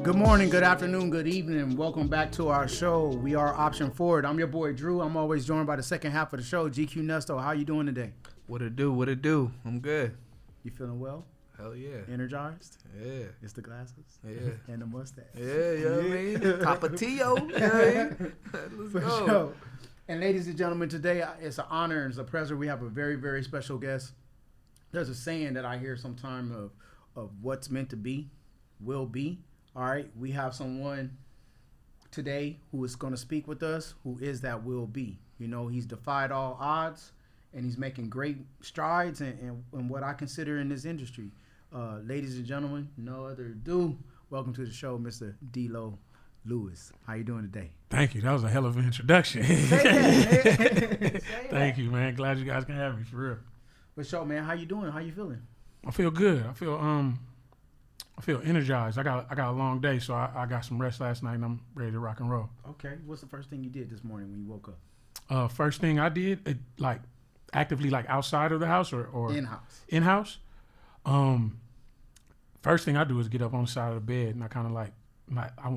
Good morning, good afternoon, good evening. Welcome back to our show. We are Option Forward. I'm your boy Drew. I'm always joined by the second half of the show, GQ Nesto. How you doing today? What it do? What it do? I'm good. You feeling well? Hell yeah. Energized? Yeah. It's the glasses? Yeah. And the mustache? Yeah, you know what I mean? Tapatio. You know what I mean? Let's For go. sure. And ladies and gentlemen, today it's an honor and it's a pleasure. We have a very, very special guest. There's a saying that I hear sometime of what's meant to be will be. All right, we have someone today who is going to speak with us who is that will be. You know, he's defied all odds and he's making great strides in what I consider in this industry. Ladies and gentlemen, no other ado, welcome to the show, Mr. D-Lo Lewis. How you doing today? Thank you. That was a hell of an introduction. Thank you, man. Glad you guys can have me, for real. For sure, man. How you doing? How you feeling? I feel good. I feel energized. I got a long day, so I got some rest last night, and I'm ready to rock and roll. Okay. What's the first thing you did this morning when you woke up? First thing I did, actively outside of the house or In-house. In-house. First thing I do is get up on the side of the bed, and I kind of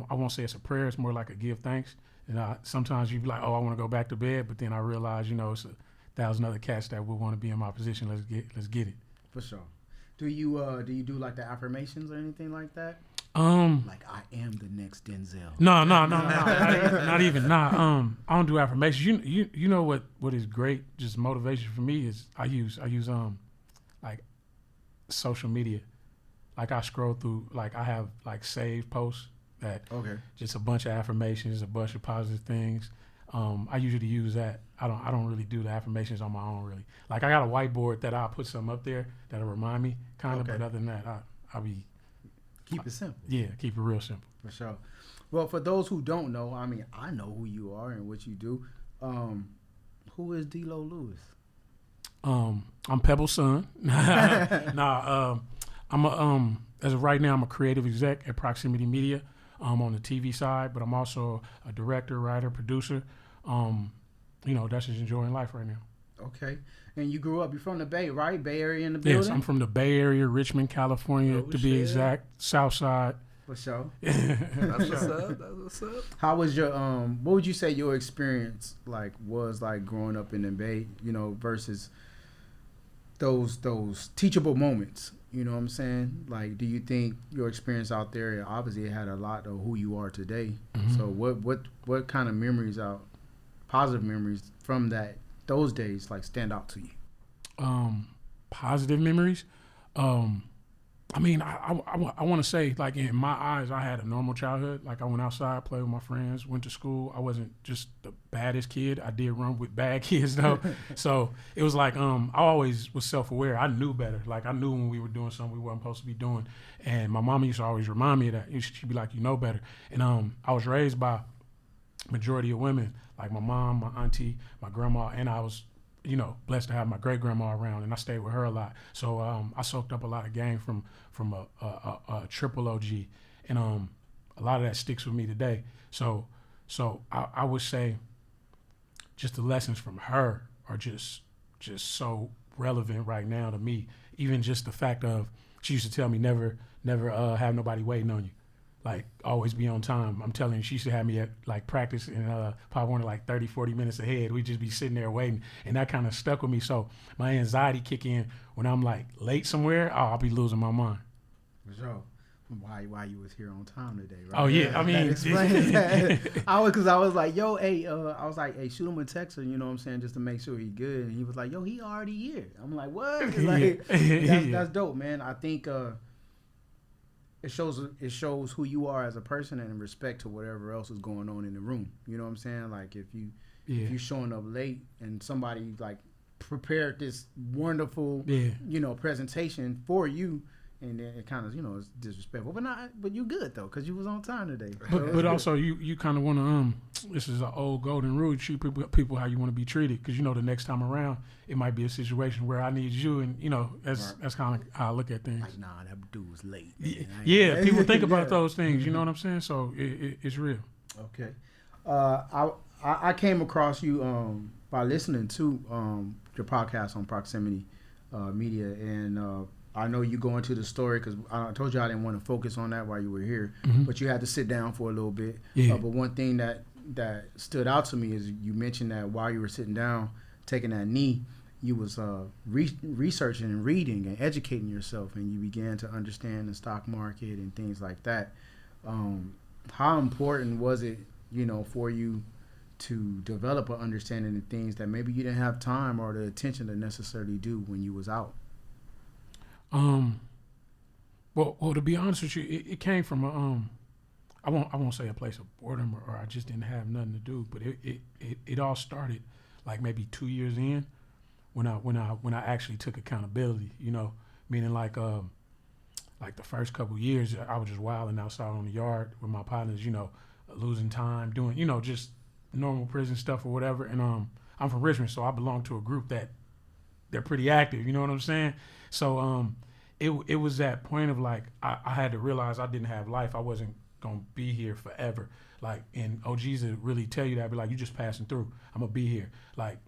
I won't say it's a prayer. It's more like a give thanks. And sometimes you be like, oh, I want to go back to bed, but then I realize, it's 1,000 other cats that would want to be in my position. Let's get it. For sure. Do you do like the affirmations or anything like that? Like I am the next Denzel. No, not even. Nah, I don't do affirmations. You know what is great, just motivation for me is I use social media. Like I scroll through, I have saved posts that just a bunch of affirmations, a bunch of positive things. I usually use that. I don't really do the affirmations on my own, really. I got a whiteboard that I'll put something up there that'll remind me, kind of. But other than that, I'll be keep it simple. Yeah, keep it real simple. For sure. Well, for those who don't know, I mean, I know who you are and what you do. Who is D-Lo Lewis? I'm Pebble's son. I'm as of right now, I'm a creative exec at Proximity Media. On the TV side, but I'm also a director, writer, producer. That's just enjoying life right now. Okay. And you grew up, you're from the Bay, right? Bay Area in the building? Yes, I'm from the Bay Area, Richmond, California, to be exact. South side. For sure. That's what's up. That's what's up. How was your, what would you say your experience was growing up in the Bay, versus those teachable moments? You know what I'm saying? Do you think your experience out there, obviously it had a lot of who you are today. Mm-hmm. So what kind of memories positive memories from those days, stand out to you? Positive memories? I want to say, in my eyes, I had a normal childhood. I went outside, played with my friends, went to school. I wasn't just the baddest kid. I did run with bad kids, though. So it was I always was self-aware. I knew better. I knew when we were doing something we weren't supposed to be doing. And my mama used to always remind me of that. She'd be like, you know better. And I was raised by majority of women, like my mom, my auntie, my grandma, and I was blessed to have my great grandma around, and I stayed with her a lot. So I soaked up a lot of game from a triple OG, and a lot of that sticks with me today. So I would say just the lessons from her are just so relevant right now to me. Even just the fact of she used to tell me never have nobody waiting on you. Always be on time. I'm telling you, she used to have me at practice and probably wanted 30, 40 minutes ahead. We'd just be sitting there waiting. And that kind of stuck with me. So my anxiety kick in when I'm late somewhere, I'll be losing my mind. For sure. Why you was here on time today, right? Oh, yeah. I mean. That explains that. Because I was like, yo, hey, shoot him a text, you know what I'm saying, just to make sure he good. And he was like, yo, he already here. I'm like, what? That's dope, man. I think it shows who you are as a person and in respect to whatever else is going on in the room. You know what I'm saying? If you showing up late and somebody prepared this wonderful presentation for you, and then it kind of is disrespectful. But you good though, because you was on time today. But also you kind of want to this is an old golden rule. You treat people how you want to be treated, because the next time around it might be a situation where I need you, and that's kind of how I look at things. Nah, that dude was late. Yeah, people think about those things. You know what I'm saying? So it's real. Okay, I came across you by listening to your podcast on Proximity Media, and I know you go into the story because I told you I didn't want to focus on that while you were here, but you had to sit down for a little bit. Yeah. But one thing that stood out to me is you mentioned that while you were sitting down, taking that knee, you was researching and reading and educating yourself, and you began to understand the stock market and things like that. How important was it, for you to develop an understanding of things that maybe you didn't have time or the attention to necessarily do when you was out? Well, to be honest with you, it came from I won't say a place of boredom or I just didn't have nothing to do, but it all started like maybe 2 years in when I actually took accountability, meaning like the first couple of years I was just wilding outside on the yard with my partners, losing time, doing, just normal prison stuff or whatever. And I'm from Richmond, so I belong to a group that they're pretty active, you know what I'm saying? So it was that point of like I had to realize I didn't have life. I wasn't gonna be here forever. Like, and OGs would really tell you that, be like, you just passing through. I'm gonna be here. Like,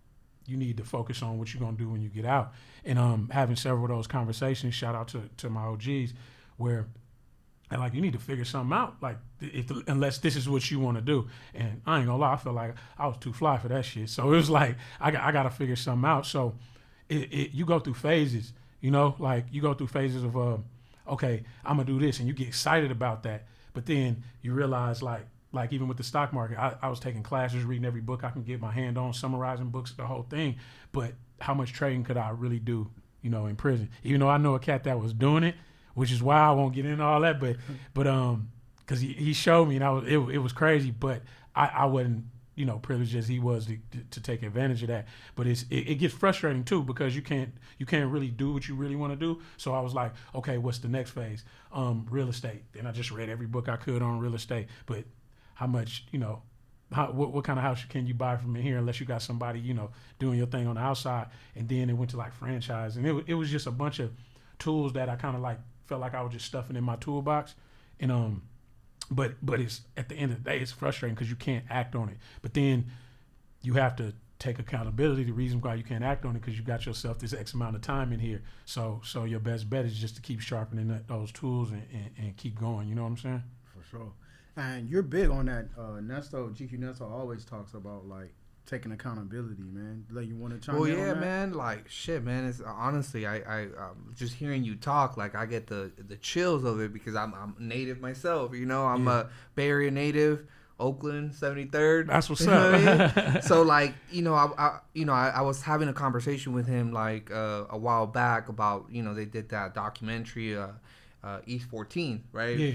you need to focus on what you're gonna do when you get out. And having several of those conversations, shout out to my OGs, where and like you need to figure something out. Like, unless this is what you want to do. And I ain't gonna lie, I felt like I was too fly for that shit. So it was like I got to figure something out. So you go through phases. Like you go through phases of, okay, I'm gonna do this, and you get excited about that. But then you realize, like even with the stock market, I was taking classes, reading every book I can get my hand on, summarizing books, the whole thing. But how much trading could I really do, in prison? Even though I know a cat that was doing it, which is why I won't get into all that. But because he showed me, and it was crazy. But I wasn't, privileged as he was to take advantage of that. But it gets frustrating too, because you can't really do what you really want to do. So I was like, okay, what's the next phase? Real estate. And I just read every book I could on real estate. But how much, what kind of house can you buy from here unless you got somebody, doing your thing on the outside? And then it went to like franchise, and it was just a bunch of tools that I kind of like felt like I was just stuffing in my toolbox. And But it's at the end of the day, it's frustrating because you can't act on it. But then you have to take accountability. The reason why you can't act on it because you got yourself this X amount of time in here. So your best bet is just to keep sharpening those tools and keep going. You know what I'm saying? For sure. And you're big on that. GQ Nesto always talks about like taking accountability, man. Like, you want to chime in on that? Well, yeah, man. Like, shit, man. It's honestly, I just hearing you talk, like, I get the chills of it because I'm native myself. I'm a Bay Area native, Oakland, 73rd. That's what's up. I mean? So, like, I was having a conversation with him like a while back about, they did that documentary, East 14, right? Yeah.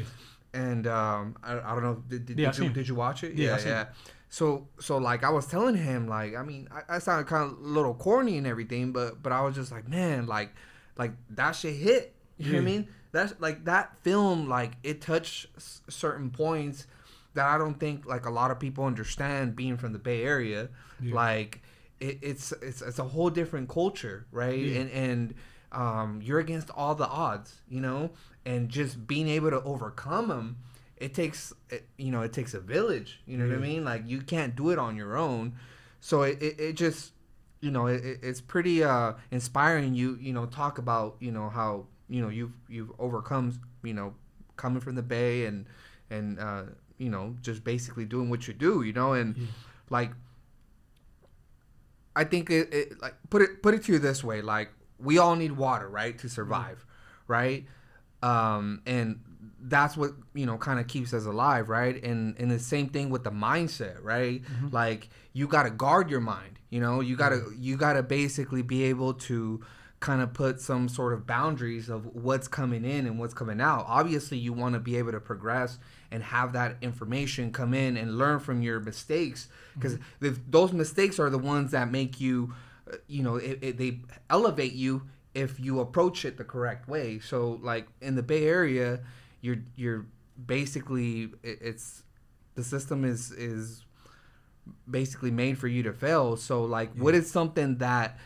And I don't know, did you watch it? Yeah. So like I was telling him, like, I mean, I sounded kind of a little corny and everything, but I was just like, man, like that shit hit. You know what I mean? That's like that film, like it touched certain points that I don't think like a lot of people understand being from the Bay Area. Yeah. Like it's a whole different culture, right? Yeah. And you're against all the odds, and just being able to overcome them. It takes a village, what I mean? Like, you can't do it on your own. So it just, it's pretty inspiring. You talk about, how, you've overcome, coming from the Bay and just basically doing what you do, and like, I think it like, put it to you this way, like, we all need water, right? To survive, right? And that's what, kind of keeps us alive, right? And the same thing with the mindset, right? Mm-hmm. Like, you got to guard your mind, you got to basically be able to kind of put some sort of boundaries of what's coming in and what's coming out. Obviously, you want to be able to progress and have that information come in and learn from your mistakes, because those mistakes are the ones that make you, they elevate you if you approach it the correct way. So, like, in the Bay Area, you're basically, it's the system is basically made for you to fail. So, like, what is something that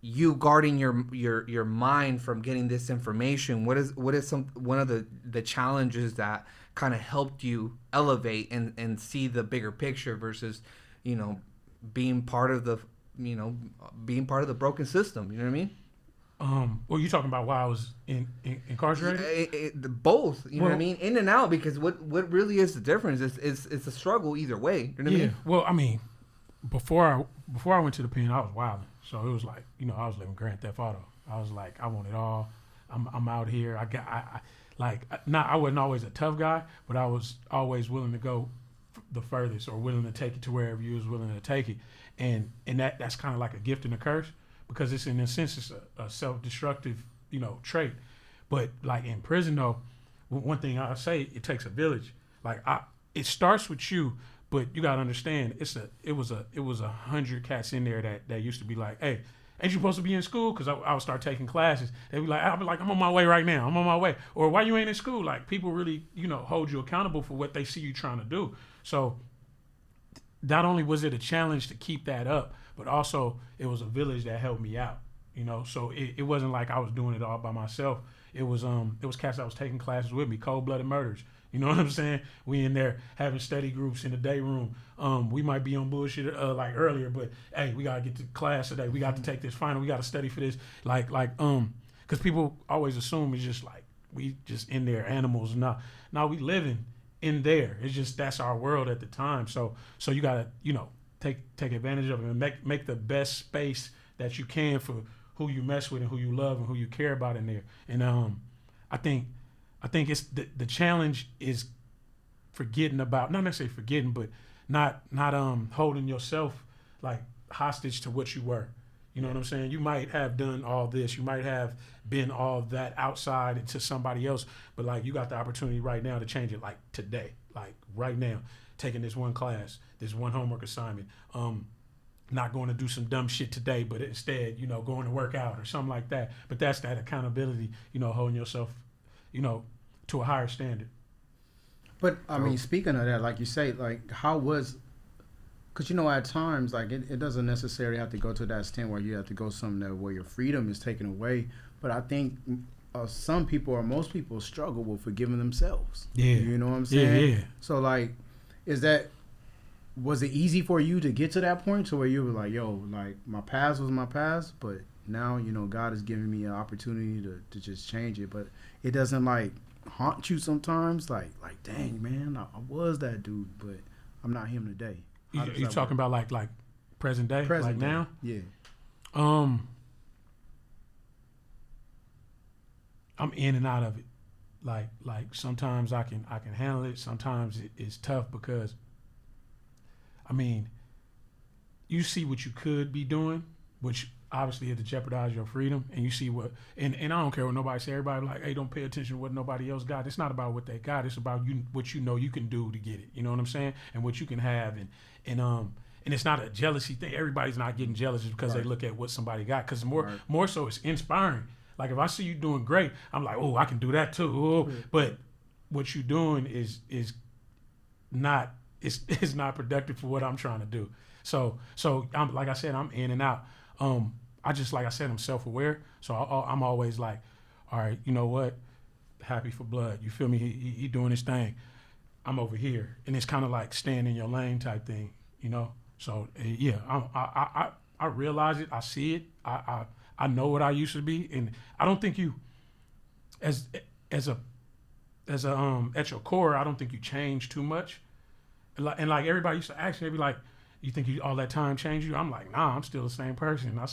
you guarding your mind from getting this information? What is one of the challenges that kind of helped you elevate and see the bigger picture versus, being part of the broken system? You know what I mean? Well, you talking about while I was incarcerated? Both, you know what I mean, in and out. Because what really is the difference? It's a struggle either way. You know what I mean? Well, I mean, before I went to the pen, I was wilding. So it was like, I was living Grand Theft Auto. I was like, I want it all. I'm out here. I wasn't always a tough guy, but I was always willing to go the furthest or willing to take it to wherever you was willing to take it. And that's kind of like a gift and a curse, because it's in a sense it's a self-destructive, trait. But like in prison though, one thing I say, it takes a village. It starts with you, but you gotta understand it was 100 cats in there that used to be like, hey, ain't you supposed to be in school? Because I would start taking classes. They'd be like, I'll be like, I'm on my way right now. I'm on my way. Or why you ain't in school? Like, people really, hold you accountable for what they see you trying to do. So not only was it a challenge to keep that up, but also it was a village that helped me out. So it wasn't like I was doing it all by myself. It was cats that was taking classes with me, cold-blooded murders. You know what I'm saying? We in there having study groups in the day room. We might be on bullshit like earlier, but hey, we gotta get to class today. We got to take this final. We got to study for this. Because people always assume it's just like we just in there animals. No, we living in there. It's just that's our world at the time. So you gotta take advantage of it and make the best space that you can for who you mess with and who you love and who you care about in there. And I think it's the challenge is forgetting about, not necessarily forgetting, but not holding yourself like hostage to what you were. You know what I'm saying? You might have done all this, you might have been all that outside into somebody else, but like you got the opportunity right now to change it, like today, like right now, taking this one class, this one homework assignment, not going to do some dumb shit today, but instead, going to work out or something like that. But that's that accountability, holding yourself, to a higher standard. But I mean, speaking of that, like you say, like how was, because at times like it doesn't necessarily have to go to that extent where you have to go somewhere where your freedom is taken away. But I think some people or most people struggle with forgiving themselves. Yeah, you know what I'm saying? Yeah. So like, was it easy for you to get to that point to where you were like, yo, like my past was my past, but now God is giving me an opportunity to just change it, but it doesn't like haunt you sometimes, like dang man, I was that dude, but I'm not him today. You talking about like present day, like day. now? Yeah. I'm in and out of it. Like sometimes I can handle it. Sometimes it's tough because, I mean, you see what you could be doing, which obviously had to jeopardize your freedom, and you see what, and I don't care what nobody say. Everybody like, hey, don't pay attention to what nobody else got. It's not about what they got. It's about what you can do to get it. You know what I'm saying? And what you can have, and it's not a jealousy thing. Everybody's not getting jealous just because they look at what somebody got. Because more so, it's inspiring. Like if I see you doing great, I'm like, oh, I can do that too. Oh. But what you're doing is not it's not productive for what I'm trying to do. So I'm, like I said, I'm in and out. I just, like I said, I'm self-aware. So I'm always like, all right, you know what? Happy for blood. You feel me? He doing his thing. I'm over here. And it's kind of like staying in your lane type thing, So, yeah, I realize it. I see it. I know what I used to be. And I don't think you, as at your core, I don't think you change too much. And like everybody used to ask me, they be like, you think all that time changed you? I'm like, nah, I'm still the same person. I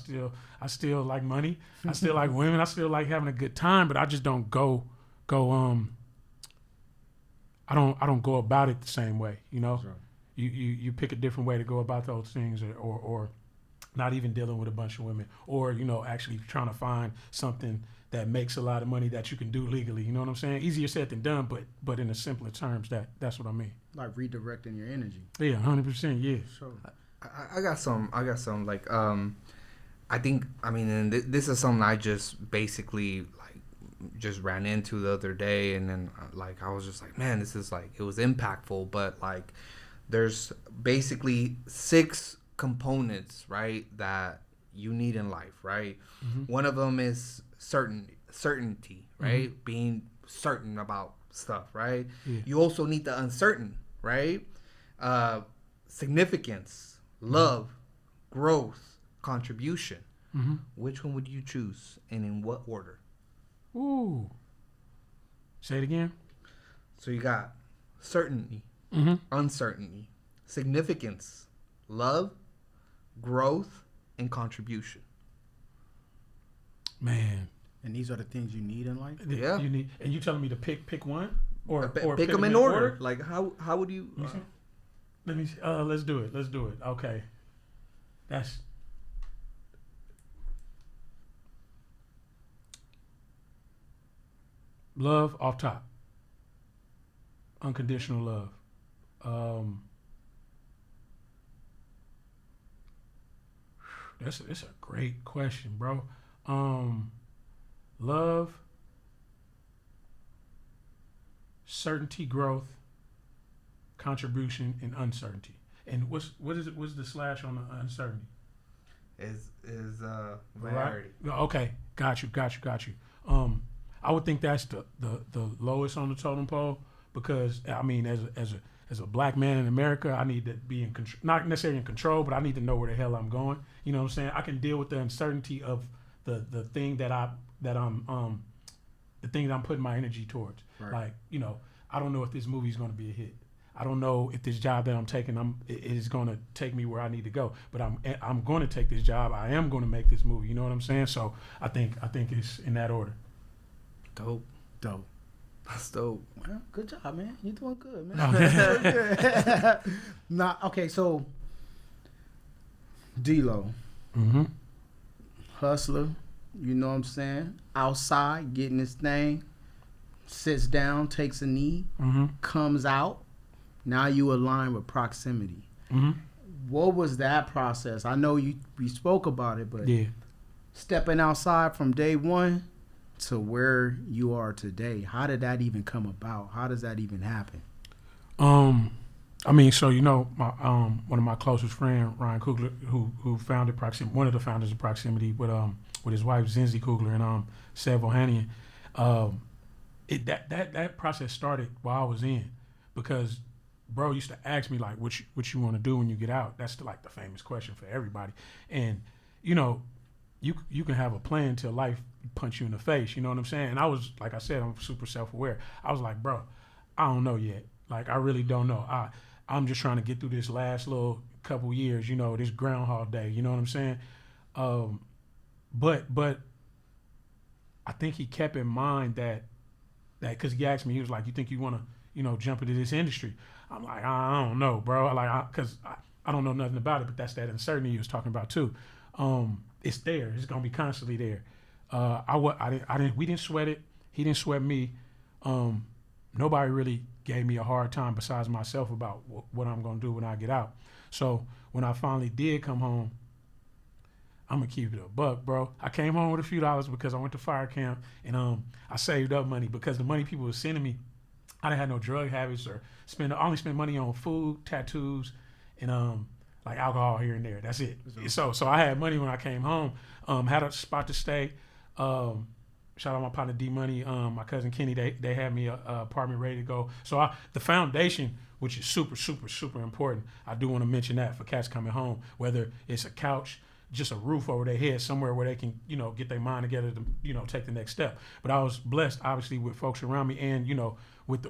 still like money. I still like women. I still like having a good time, but I just don't go I don't go about it the same way, Sure. You pick a different way to go about those things, or not even dealing with a bunch of women, or actually trying to find something that makes a lot of money that you can do legally. You know what I'm saying? Easier said than done, but in the simpler terms, that's what I mean. Like redirecting your energy. Yeah, 100%. Yeah. Sure. I got some. Like, I think. I mean, and this is something I just basically just ran into the other day, and then like I was just like, man, this is like, it was impactful, but like, there's basically 6 components, right, that you need in life, right? Mm-hmm. One of them is certainty, right? Mm-hmm. Being certain about stuff, right? Yeah. You also need the uncertain, right? Significance, love, growth, contribution, Mm-hmm. which one would you choose, and in what order? Ooh. Say it again. So you got certainty, Mm-hmm. uncertainty, significance, love, growth, and contribution. Man. And these are the things you need in life. Yeah. You need, and you telling me to pick one or Pick them in order. Like how would you? Let me. Let's do it. Let's do it. Okay. That's. Love off top. Unconditional love. That's a great question, bro. Love, certainty, growth, contribution, and uncertainty. And what's the slash on the uncertainty? Is variety. Right. Okay, got you. I would think that's the lowest on the totem pole, because I mean, as a black man in America, I need to be in control, not necessarily in control, but I need to know where the hell I'm going. You know what I'm saying? I can deal with the uncertainty of the thing that I'm the thing that I'm putting my energy towards. Right. Like, you know, I don't know if this movie is going to be a hit. I don't know if this job that I'm taking, it is going to take me where I need to go. But I'm going to take this job. I am going to make this movie. You know what I'm saying? So I think it's in that order. Dope. That's dope. Well, good job, man. You're doing good, man. You're doing good. Okay, so D-Lo, Mm-hmm. hustler, you know what I'm saying? Outside, getting his thing, sits down, takes a knee, Mm-hmm. comes out. Now you align with proximity. Mm-hmm. What was that process? I know we spoke about it, but Yeah. stepping outside from day one to where you are today, how did that even come about? How does that even happen? I mean, so you know, my one of my closest friend, Ryan Coogler, who founded Proximity, one of the founders of Proximity, with his wife Zinzi Coogler and Sev Ohanian. That process started while I was in, because bro used to ask me like, what you want to do when you get out? That's the famous question for everybody. And you know, you can have a plan till life punch you in the face. You know what I'm saying? And I was, like I said, I'm super self-aware. I was like, bro, I don't know yet. Like, I really don't know. I'm just trying to get through this last little couple years, you know, this Groundhog Day, you know what I'm saying? But I think he kept in mind that because he asked me, he was like, you think you want to, you know, jump into this industry? I'm like, I don't know, bro. Because I don't know nothing about it, but that's that uncertainty he was talking about too. It's there. It's gonna be constantly there. We didn't sweat it. He didn't sweat me. Nobody really gave me a hard time besides myself about what I'm gonna do when I get out. So when I finally did come home, I'm gonna keep it a buck, bro. I came home with a few dollars because I went to fire camp, and I saved up money because the money people were sending me, I didn't have no drug habits or I only spent money on food, tattoos, and like alcohol here and there. That's it. So I had money when I came home. Had a spot to stay. Shout out my partner D Money, my cousin Kenny. They had me a apartment ready to go. So the foundation, which is super, super, super important. I do want to mention that for cats coming home, whether it's a couch, just a roof over their head, somewhere where they can, you know, get their mind together to, you know, take the next step. But I was blessed, obviously, with folks around me, and you know, with the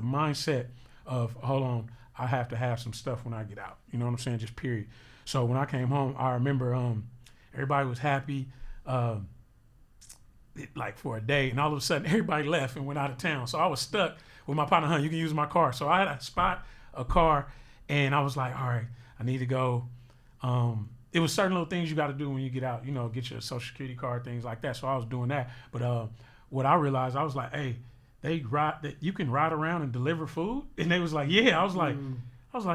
mindset of, hold on, I have to have some stuff when I get out. You know what I'm saying? Just period. So when I came home, I remember everybody was happy. Like for a day, and all of a sudden everybody left and went out of town. So I was stuck with my partner. You can use my car. So I had a car, and I was like, all right, I need to go. It was certain little things you got to do when you get out, you know, get your social security card, things like that. So I was doing that. But what I realized, I was like, hey, you can ride around and deliver food, and they was like, yeah. I was like,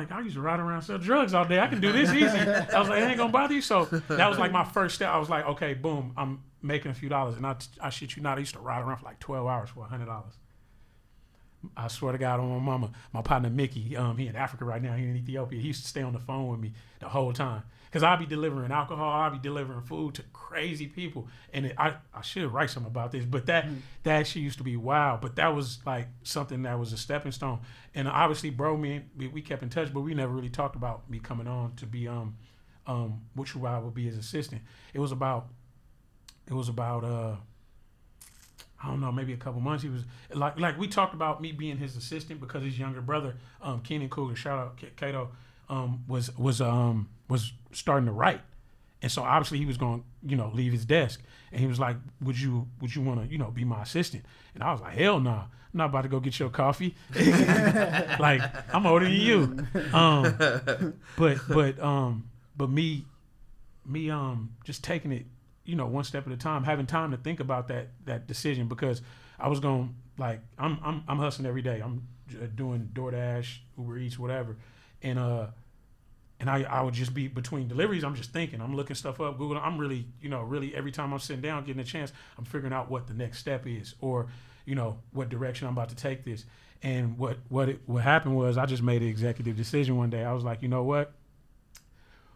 I used to ride around and sell drugs all day. I can do this easy. I was like, it ain't gonna bother you. So that was like my first step. I was like, okay, boom, I'm making a few dollars. And I shit you not, I used to ride around for like 12 hours for $100. I swear to God on my mama. My partner Mickey, he in Africa right now, he in Ethiopia. He used to stay on the phone with me the whole time. Because I'll be delivering alcohol, I'll be delivering food to crazy people. And I should write something about this, but that shit used to be wild. But that was like something that was a stepping stone. And obviously, bro, we kept in touch, but we never really talked about me coming on to be which I would be his assistant. It was about I don't know, maybe a couple months. He was like we talked about me being his assistant because his younger brother, Kenan Cougar, shout out Kato, was starting to write, and so obviously he was going to leave his desk, and he was like, would you want to be my assistant? And I was like, hell nah, I'm not about to go get your coffee. Like, I'm older than you. But me just taking it, one step at a time, having time to think about that decision, because I was going, like, I'm hustling every day. I'm doing DoorDash, Uber Eats, whatever. And I would just be between deliveries. I'm just thinking, I'm looking stuff up, Google. I'm really, really every time I'm sitting down, getting a chance, I'm figuring out what the next step is, or, what direction I'm about to take this. And what happened was I just made an executive decision one day. I was like, you know what?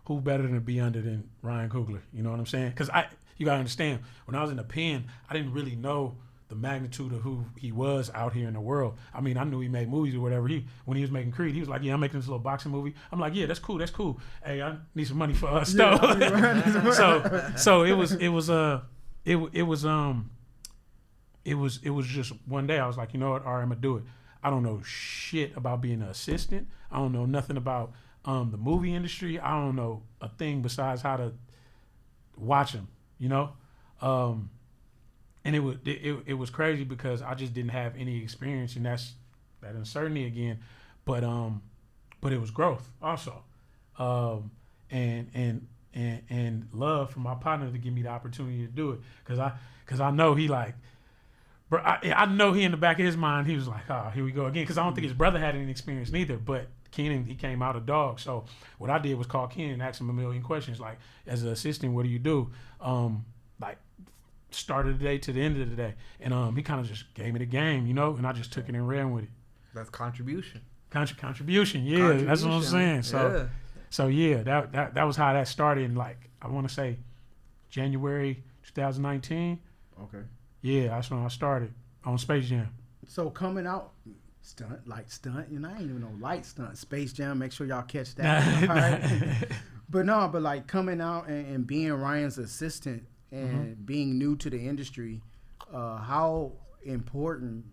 Who better to be under than Ryan Coogler? You know what I'm saying? Because you got to understand, when I was in the pen, I didn't really know the magnitude of who he was out here in the world. I mean, I knew he made movies or whatever. When he was making Creed, he was like, yeah, I'm making this little boxing movie. I'm like, yeah, that's cool. Hey, I need some money for us. So it was just one day I was like, you know what? All right, I'm gonna do it. I don't know shit about being an assistant. I don't know nothing about the movie industry. I don't know a thing besides how to watch them, and it was crazy because I just didn't have any experience, and that's that uncertainty again. But it was growth also, and love from my partner to give me the opportunity to do it, because I know he like. Bro, I know he in the back of his mind, he was like, oh, here we go again. Because I don't think his brother had any experience neither. But Kenan, he came out a dog. So what I did was call Kenan and ask him a million questions. Like, as an assistant, what do you do? Like, start of the day to the end of the day. And he kind of just gave me the game, and I just took it and ran with it. That's contribution. Contribution, yeah. That's what I'm saying. So yeah, that was how that started in, like, I want to say January 2019. Okay. Yeah, that's when I started on Space Jam. So coming out, stunt, I ain't even no light stunt. Space Jam, make sure y'all catch that. All right? But like coming out and being Ryan's assistant and being new to the industry, how important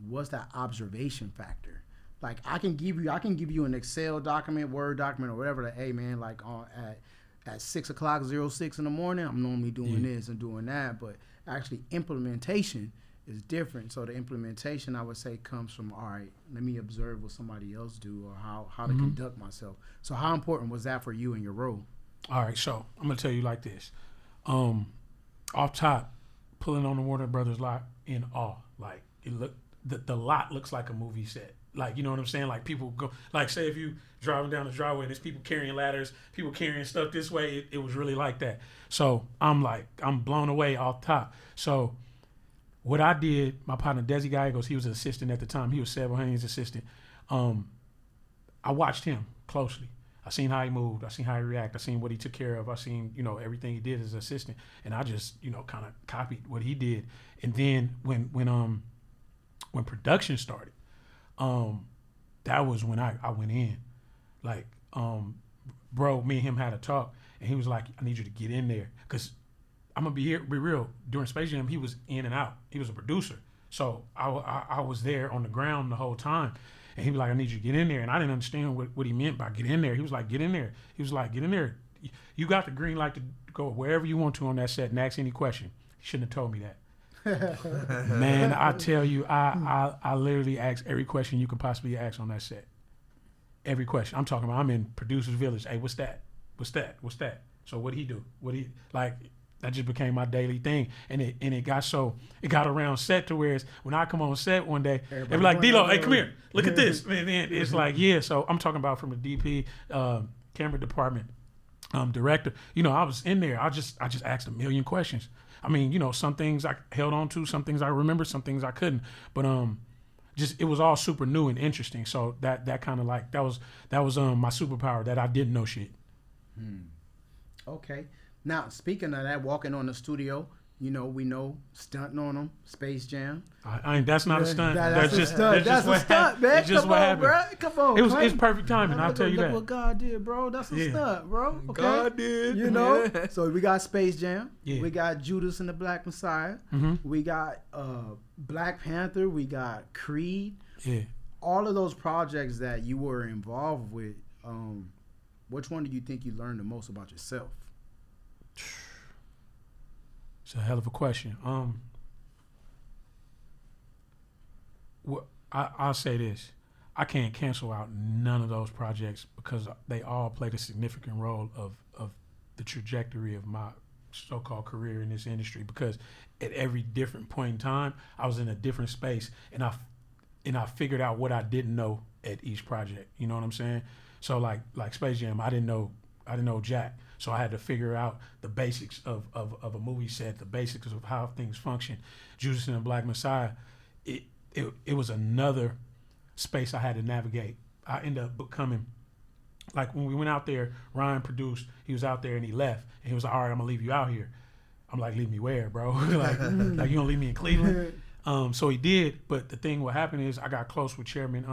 was that observation factor? Like, I can give you an Excel document, Word document, or whatever. That, hey man, like at 6:06 in the morning, I'm normally doing this and doing that, but actually implementation is different. So the implementation, I would say, comes from, all right, let me observe what somebody else do, or how to conduct myself. So how important was that for you in your role? All right, so I'm gonna tell you like this. Off top, pulling on the Warner Brothers lot in awe. Like, the lot looks like a movie set. Like, you know what I'm saying? Like, people go, like, say if you driving down the driveway and there's people carrying ladders, people carrying stuff this way, it was really like that. So I'm blown away off top. So what I did, my partner Desi Gallegos, he was an assistant at the time. He was Seb O'Haney's assistant. I watched him closely. I seen how he moved. I seen how he reacted. I seen what he took care of. I seen, everything he did as an assistant. And I just, kind of copied what he did. And then when production started, that was when I went in. Like, bro, me and him had a talk, and he was like, I need you to get in there. Because I'm going to be real. During Space Jam, he was in and out. He was a producer. So I was there on the ground the whole time. And he was like, I need you to get in there. And I didn't understand what he meant by get in there. He was like, get in there. He was like, get in there. You got the green light to go wherever you want to on that set and ask any question. He shouldn't have told me that. Man, I tell you, I literally asked every question you could possibly ask on that set. Every question. I'm talking about, I'm in producer's village. Hey, what's that? What's that? What's that? So what'd he do? That just became my daily thing. And it got around set to where when I come on set one day, they be like, D-Lo, hey, come here. Look at this. And then it's like, yeah. So I'm talking about from the DP, camera department, director. I was in there. I just asked a million questions. I mean, some things I held on to, some things I remember, some things I couldn't. But it was all super new and interesting. So that kind of like that was my superpower, that I didn't know shit. Okay. Now, speaking of that, walking on the studio, You know, we know stunting on them, Space Jam. That's not a stunt. That's just a stunt. That's a stunt, man. It's just what happened. Bro. Come on, it's perfect timing. I'll tell you that. Look what God did, bro. That's a stunt, bro. Okay? God did. You know. So we got Space Jam. Yeah. We got Judas and the Black Messiah. Mm-hmm. We got Black Panther. We got Creed. Yeah. All of those projects that you were involved with. Which one do you think you learned the most about yourself? It's a hell of a question. I'll say this. I can't cancel out none of those projects because they all played a significant role of the trajectory of my so-called career in this industry, because at every different point in time, I was in a different space, and I figured out what I didn't know at each project. You know what I'm saying? So like Space Jam, I didn't know jack. So I had to figure out the basics of a movie set, the basics of how things function. Judas and the Black Messiah, it was another space I had to navigate. I ended up becoming, like when we went out there, Ryan produced, he was out there and he left. And he was like, all right, I'm gonna leave you out here. I'm like, leave me where, bro? like you gonna leave me in Cleveland? So he did, but the thing what happened is I got close with Chairman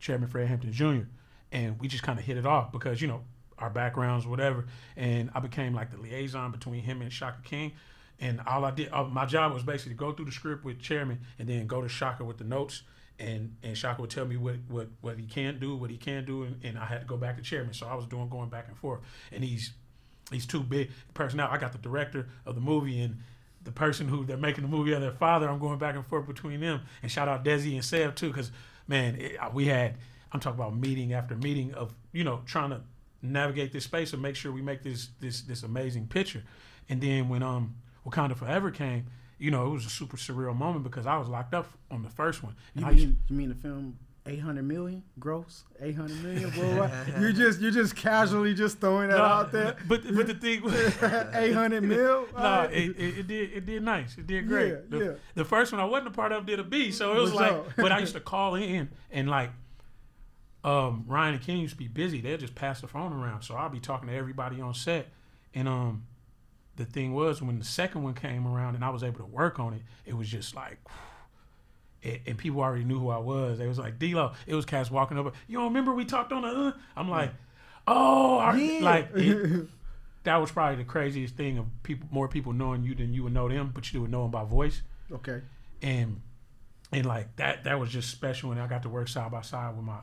Fred Hampton Jr. and we just kind of hit it off because, you know, our backgrounds, whatever, and I became like the liaison between him and Shaka King. And all I did, my job was basically go through the script with Chairman and then go to Shaka with the notes, and Shaka would tell me what he can't do, what he can do, and I had to go back to Chairman. So I was going back and forth. And he's too big personnel. I got the director of the movie and the person who they're making the movie of their father. I'm going back and forth between them. And shout out Desi and Seb too, because man, I'm talking about meeting after meeting of, you know, trying to navigate this space and make sure we make this amazing picture. And then when Wakanda Forever came, you know, it was a super surreal moment because I was locked up on the first one. And you mean the film 800 million gross? 800 million worldwide? you're just casually just throwing that out there. But the thing was 800 mil? No, it did nice. It did great. Yeah, the first one I wasn't a part of did a B, so it was like, but I used to call in and like Ryan and Kenny used to be busy. They'll just pass the phone around. So I'll be talking to everybody on set. And the thing was, when the second one came around and I was able to work on it, it was just like, and people already knew who I was. They was like, D-Lo. It was cats walking over. You don't remember we talked on the I'm like, that was probably the craziest thing of more people knowing you than you would know them, but you would know them by voice. Okay. And like that was just special, and I got to work side by side with my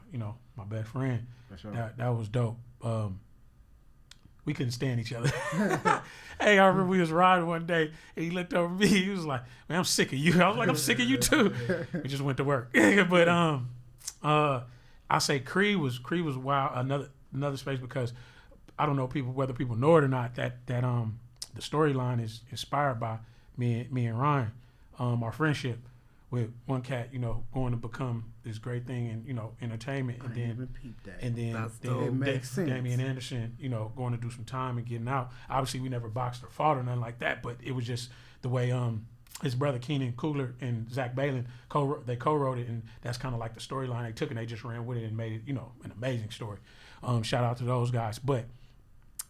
best friend. Sure. That was dope. We couldn't stand each other. Hey, I remember we was riding one day, and he looked over me. He was like, "Man, I'm sick of you." I was like, "I'm sick of you too." We just went to work. But I say Creed was wild. Another space because I don't know whether people know it or not that the storyline is inspired by me and Ryan, our friendship. With one cat, you know, going to become this great thing in, you know, entertainment, and then Damian Anderson, you know, going to do some time and getting out. Obviously, we never boxed or fought or nothing like that, but it was just the way his brother Keenan Coogler and Zach Balin co-wrote it, and that's kind of like the storyline they took, and they just ran with it and made it, you know, an amazing story. Shout out to those guys. But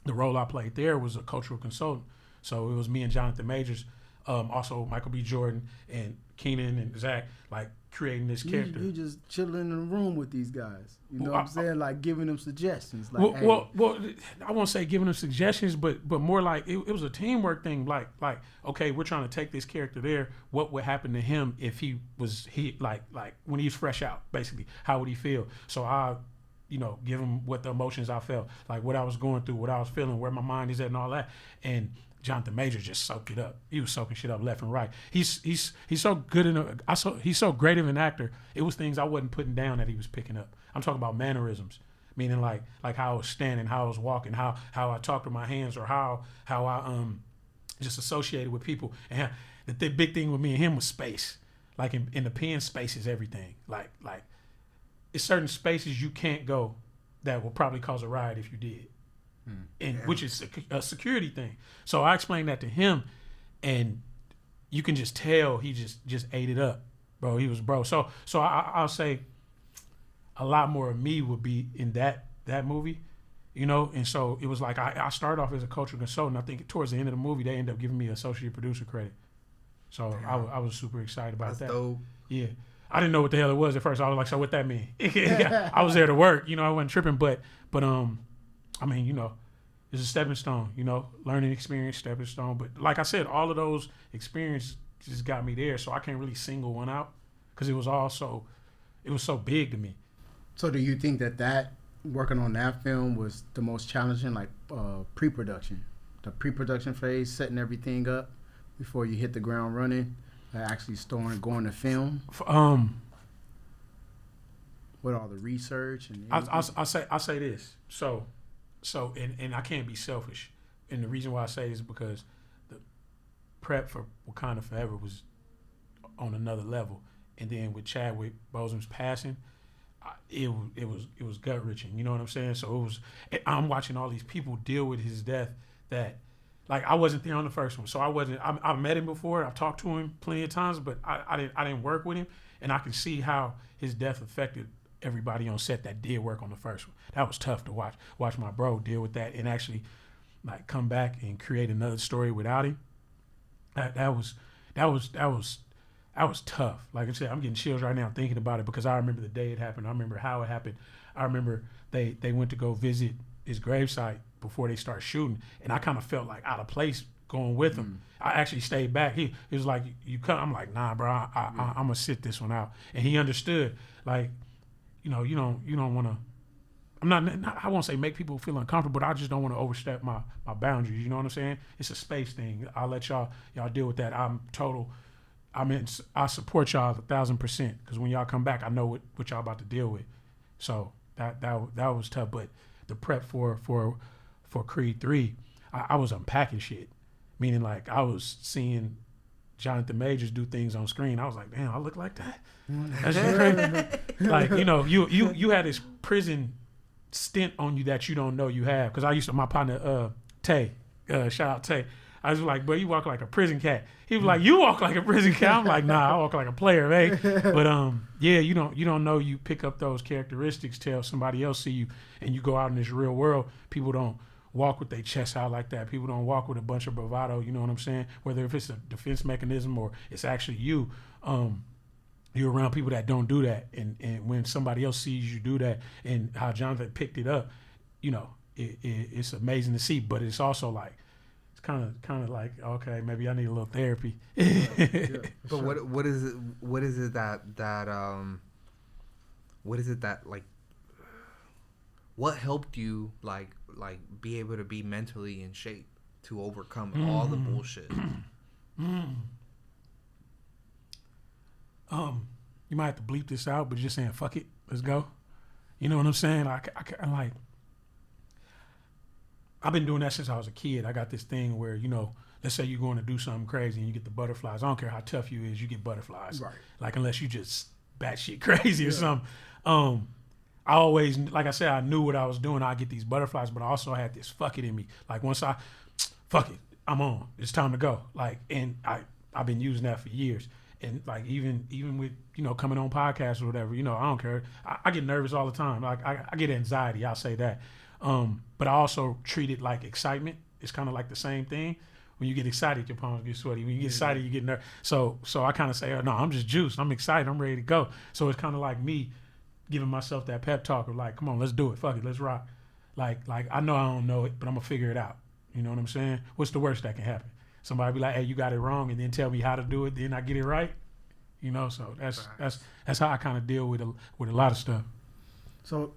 the role I played there was a cultural consultant, so it was me and Jonathan Majors, also Michael B. Jordan and Keenan and Zach, like creating this character. You just chilling in the room with these guys. You know what I'm saying? Like giving them suggestions. Like, well, I won't say giving them suggestions, but more like it was a teamwork thing. Like, okay, we're trying to take this character there. What would happen to him if he like when he's fresh out, basically? How would he feel? So I, you know, give him what the emotions I felt, like what I was going through, what I was feeling, where my mind is at, and all that. And Jonathan Major just soaked it up. He was soaking shit up left and right. He's so good he's so great of an actor. It was things I wasn't putting down that he was picking up. I'm talking about mannerisms, meaning like how I was standing, how I was walking, how I talked with my hands, or how I just associated with people. And the big thing with me and him was space. Like in the pen, space is everything. Like it's certain spaces you can't go that will probably cause a riot if you did. Which is a security thing. So I explained that to him, and you can just tell he just ate it up, bro. He was bro. So I'll say a lot more of me would be in that movie, you know. And so it was like I started off as a cultural consultant. I think towards the end of the movie, they ended up giving me an associate producer credit. So I was super excited about that. Dope. Yeah. I didn't know what the hell it was at first. I was like, so what that mean? I was there to work, you know, I wasn't tripping, but I mean, you know, it's a stepping stone, you know, learning experience, stepping stone. But like I said, all of those experiences just got me there. So I can't really single one out because it was so big to me. So do you think that working on that film was the most challenging, like pre-production, the pre-production phase, setting everything up before you hit the ground running, actually going to film? With all the research and I say this. So and I can't be selfish. And the reason why I say this is because the prep for Wakanda Forever was on another level. And then with Chadwick Boseman's passing, it was gut wrenching. You know what I'm saying? So I'm watching all these people deal with his death that, like, I wasn't there on the first one. So I met him before. I've talked to him plenty of times, but I didn't work with him. And I can see how his death affected everybody on set that did work on the first one. That was tough to watch my bro deal with that and actually like come back and create another story without him. That was tough. Like I said, I'm getting chills right now thinking about it because I remember the day it happened. I remember how it happened. I remember they went to go visit his gravesite before they start shooting, and I kind of felt like out of place going with him. I actually stayed back. He was like, "You come." I'm like, "Nah, bro. I'm gonna sit this one out." And he understood. Like, you know, you don't want to. I won't say make people feel uncomfortable, but I just don't want to overstep my boundaries. You know what I'm saying? It's a space thing. I'll let y'all deal with that. I support y'all 1,000% because when y'all come back, I know what y'all about to deal with. So that was tough. But the prep for Creed 3, I was unpacking shit, meaning like I was seeing Jonathan Majors do things on screen. I was like, damn, I look like that. That's crazy. Like, you know, you had this prison stint on you that you don't know you have. Because I used to, my partner Tay, shout out Tay. I was like, bro, you walk like a prison cat. He was like, you walk like a prison cat. I'm like, nah, I walk like a player, man. But yeah, you don't know you pick up those characteristics till somebody else see you, and you go out in this real world. People don't walk with their chest out like that. People don't walk with a bunch of bravado. You know what I'm saying? Whether if it's a defense mechanism or it's actually you, you're around people that don't do that. And when somebody else sees you do that, and how Jonathan picked it up, you know, it's amazing to see. But it's also like, kind of like, okay, maybe I need a little therapy. But what is it that like what helped you like be able to be mentally in shape to overcome all the bullshit? You might have to bleep this out, but just saying fuck it, let's go. You know what I'm saying? I like, I've been doing that since I was a kid. I got this thing where, you know, let's say you're going to do something crazy and you get the butterflies. I don't care how tough you is, you get butterflies. Right. Like, unless you just batshit crazy or something. I always, like I said, I knew what I was doing. I'd get these butterflies, but I also had this fuck it in me. Like, once fuck it, I'm on. It's time to go. Like, and I've been using that for years. And like, even with, you know, coming on podcasts or whatever, you know, I don't care. I get nervous all the time. Like, I get anxiety. I'll say that. But I also treat it like excitement. It's kind of like the same thing. When you get excited, your palms get sweaty. When you get excited, you get nervous. So I kind of say, oh, no, I'm just juiced. I'm excited. I'm ready to go. So it's kind of like me giving myself that pep talk of like, come on, let's do it. Fuck it. Let's rock. Like I know I don't know it, but I'm going to figure it out. You know what I'm saying? What's the worst that can happen? Somebody be like, hey, you got it wrong, and then tell me how to do it. Then I get it right. You know, so that's how I kind of deal with a lot of stuff. So,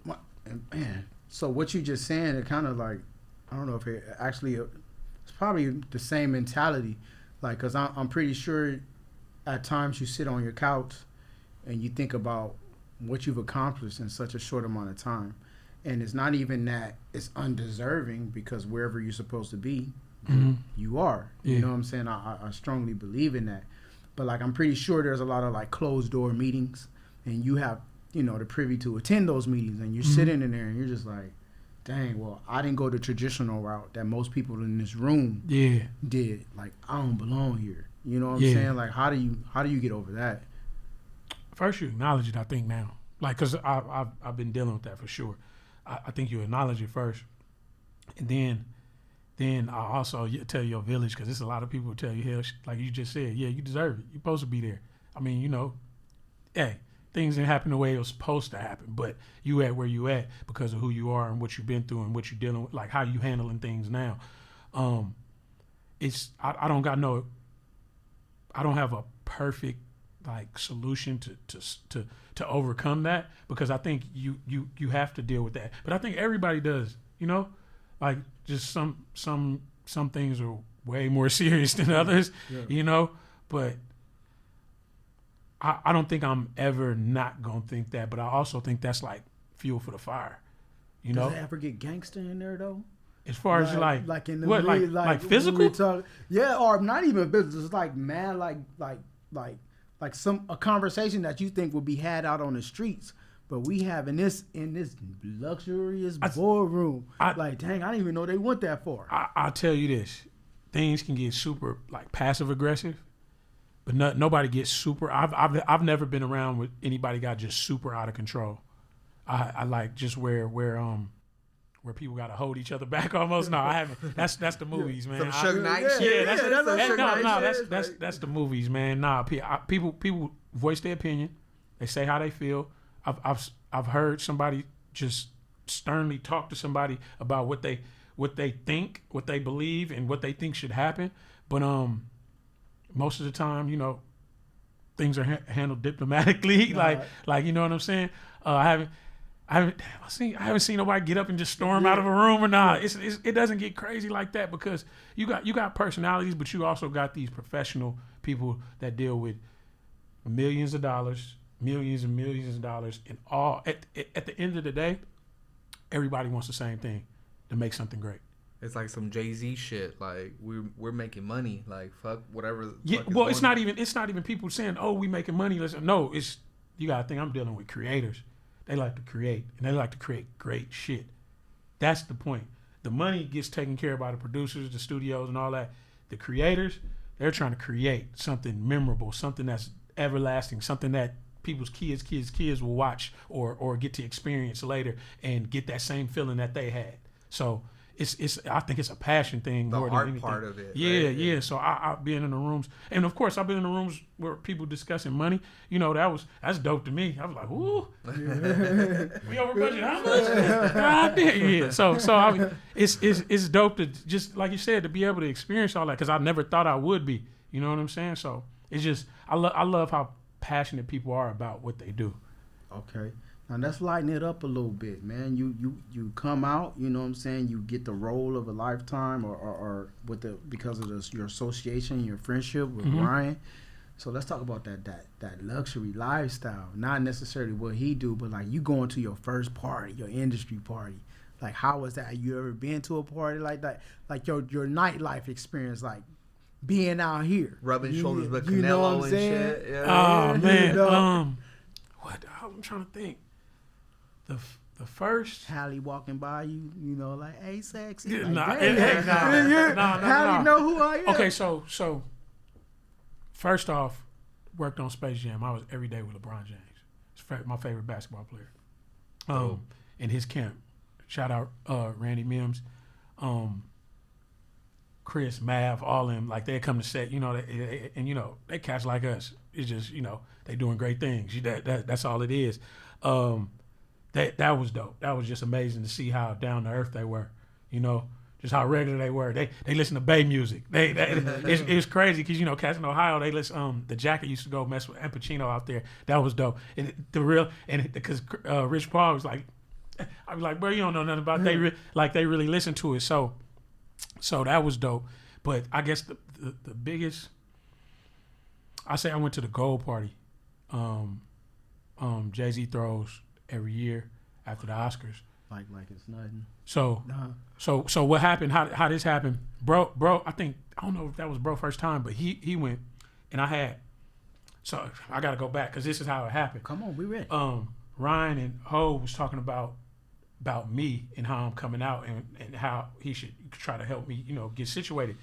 man. So what you just saying, it kind of like, I don't know if it actually, it's probably the same mentality. Like, because I'm pretty sure at times you sit on your couch and you think about what you've accomplished in such a short amount of time. And it's not even that it's undeserving, because wherever you're supposed to be, you are. Yeah. You know what I'm saying? I strongly believe in that. But like, I'm pretty sure there's a lot of like closed door meetings, and you have, you know, the privy to attend those meetings, and you're sitting in there and you're just like, dang, well, I didn't go the traditional route that most people in this room did. Like, I don't belong here. You know what I'm saying? Like, how do you get over that? First, you acknowledge it, I think, now. Like, because I've been dealing with that for sure. I think you acknowledge it first. And then I also tell your village, because there's a lot of people who tell you, hell, like you just said, yeah, you deserve it. You're supposed to be there. I mean, you know, hey, things didn't happen the way it was supposed to happen, but you at where you at because of who you are and what you've been through and what you're dealing with, like how you handling things now. I don't have a perfect like solution to overcome that, because I think you have to deal with that. But I think everybody does, you know, like just some things are way more serious than others, you know, but I don't think I'm ever not gonna think that, but I also think that's like fuel for the fire, you know. Does it ever get gangster in there though? As far as like in the what, like physical? Yeah, or not even business. It's like man, like a conversation that you think would be had out on the streets, but we have in this luxurious boardroom. Like, dang, I didn't even know they went that far. I'll tell you this: things can get super like passive aggressive, but nobody gets super. I've never been around with anybody got just super out of control. I like just where people got to hold each other back almost. No, I haven't. That's the movies, man. Some Suge Knight shit. That's the movies, man. Nah, people voice their opinion. They say how they feel. I've heard somebody just sternly talk to somebody about what they think, what they believe, and what they think should happen. But most of the time, you know, things are handled diplomatically. Like you know what I'm saying. I haven't seen nobody get up and just storm out of a room or not. It doesn't get crazy like that, because you got personalities, but you also got these professional people that deal with millions and millions of dollars, and all at the end of the day, everybody wants the same thing, to make something great. It's like some Jay-Z shit. Like we're making money. Like fuck whatever. Well, it's not even people saying, "Oh, we making money." Listen, no, it's you gotta think I'm dealing with creators. They like to create, and they like to create great shit. That's the point. The money gets taken care of by the producers, the studios, and all that. The creators, they're trying to create something memorable, something that's everlasting, something that people's kids will watch or get to experience later and get that same feeling that they had. So I think it's a passion thing more than anything. The art part of it. Yeah, right? Yeah. So I've been in the rooms, and of course I've been in the rooms where people discussing money. You know, that's dope to me. I was like, ooh, we over budget. How much? God damn. Yeah. So I mean, it's dope to just like you said, to be able to experience all that, because I never thought I would be. You know what I'm saying? So it's just I love how passionate people are about what they do. Okay. Now let's lighten it up a little bit, man. You come out, you know what I'm saying, you get the role of a lifetime or with because of your association, your friendship with Ryan. So let's talk about that luxury lifestyle. Not necessarily what he do, but like you going to your first party, your industry party. Like how was that? You ever been to a party like that? Like your nightlife experience, like being out here. Rubbing shoulders with Canelo and shit. Yeah. Oh man. You know? What I'm trying to think. The first Hallie walking by you, you know, like, hey, sexy. Yeah, like, no. Hallie know who I am. Okay, so first off, worked on Space Jam. I was every day with LeBron James. He's my favorite basketball player. In his camp. Shout out Randy Mims, Chris, Mav, all of them. Like they come to set, you know, and you know they cats like us. It's just, you know, they doing great things. That's all it is. That was dope. That was just amazing to see how down to earth they were. You know, just how regular they were. They listen to Bay music. It's crazy because, you know, cats in Ohio, they listen. The Jacket used to go mess with Pacino out there. That was dope. And because Rich Paul was like, I was like, bro, you don't know nothing about it. They really listen to it. So that was dope. But I guess the biggest, I say I went to the Gold Party. Jay-Z throws every year after the Oscars. Like it's nothing. So what happened? How this happened? Bro, I don't know if that was bro first time, but he went, and I had. So I got to go back because this is how it happened. Come on, we ready. Ryan and Ho was talking about me and how I'm coming out and how he should try to help me, you know, get situated.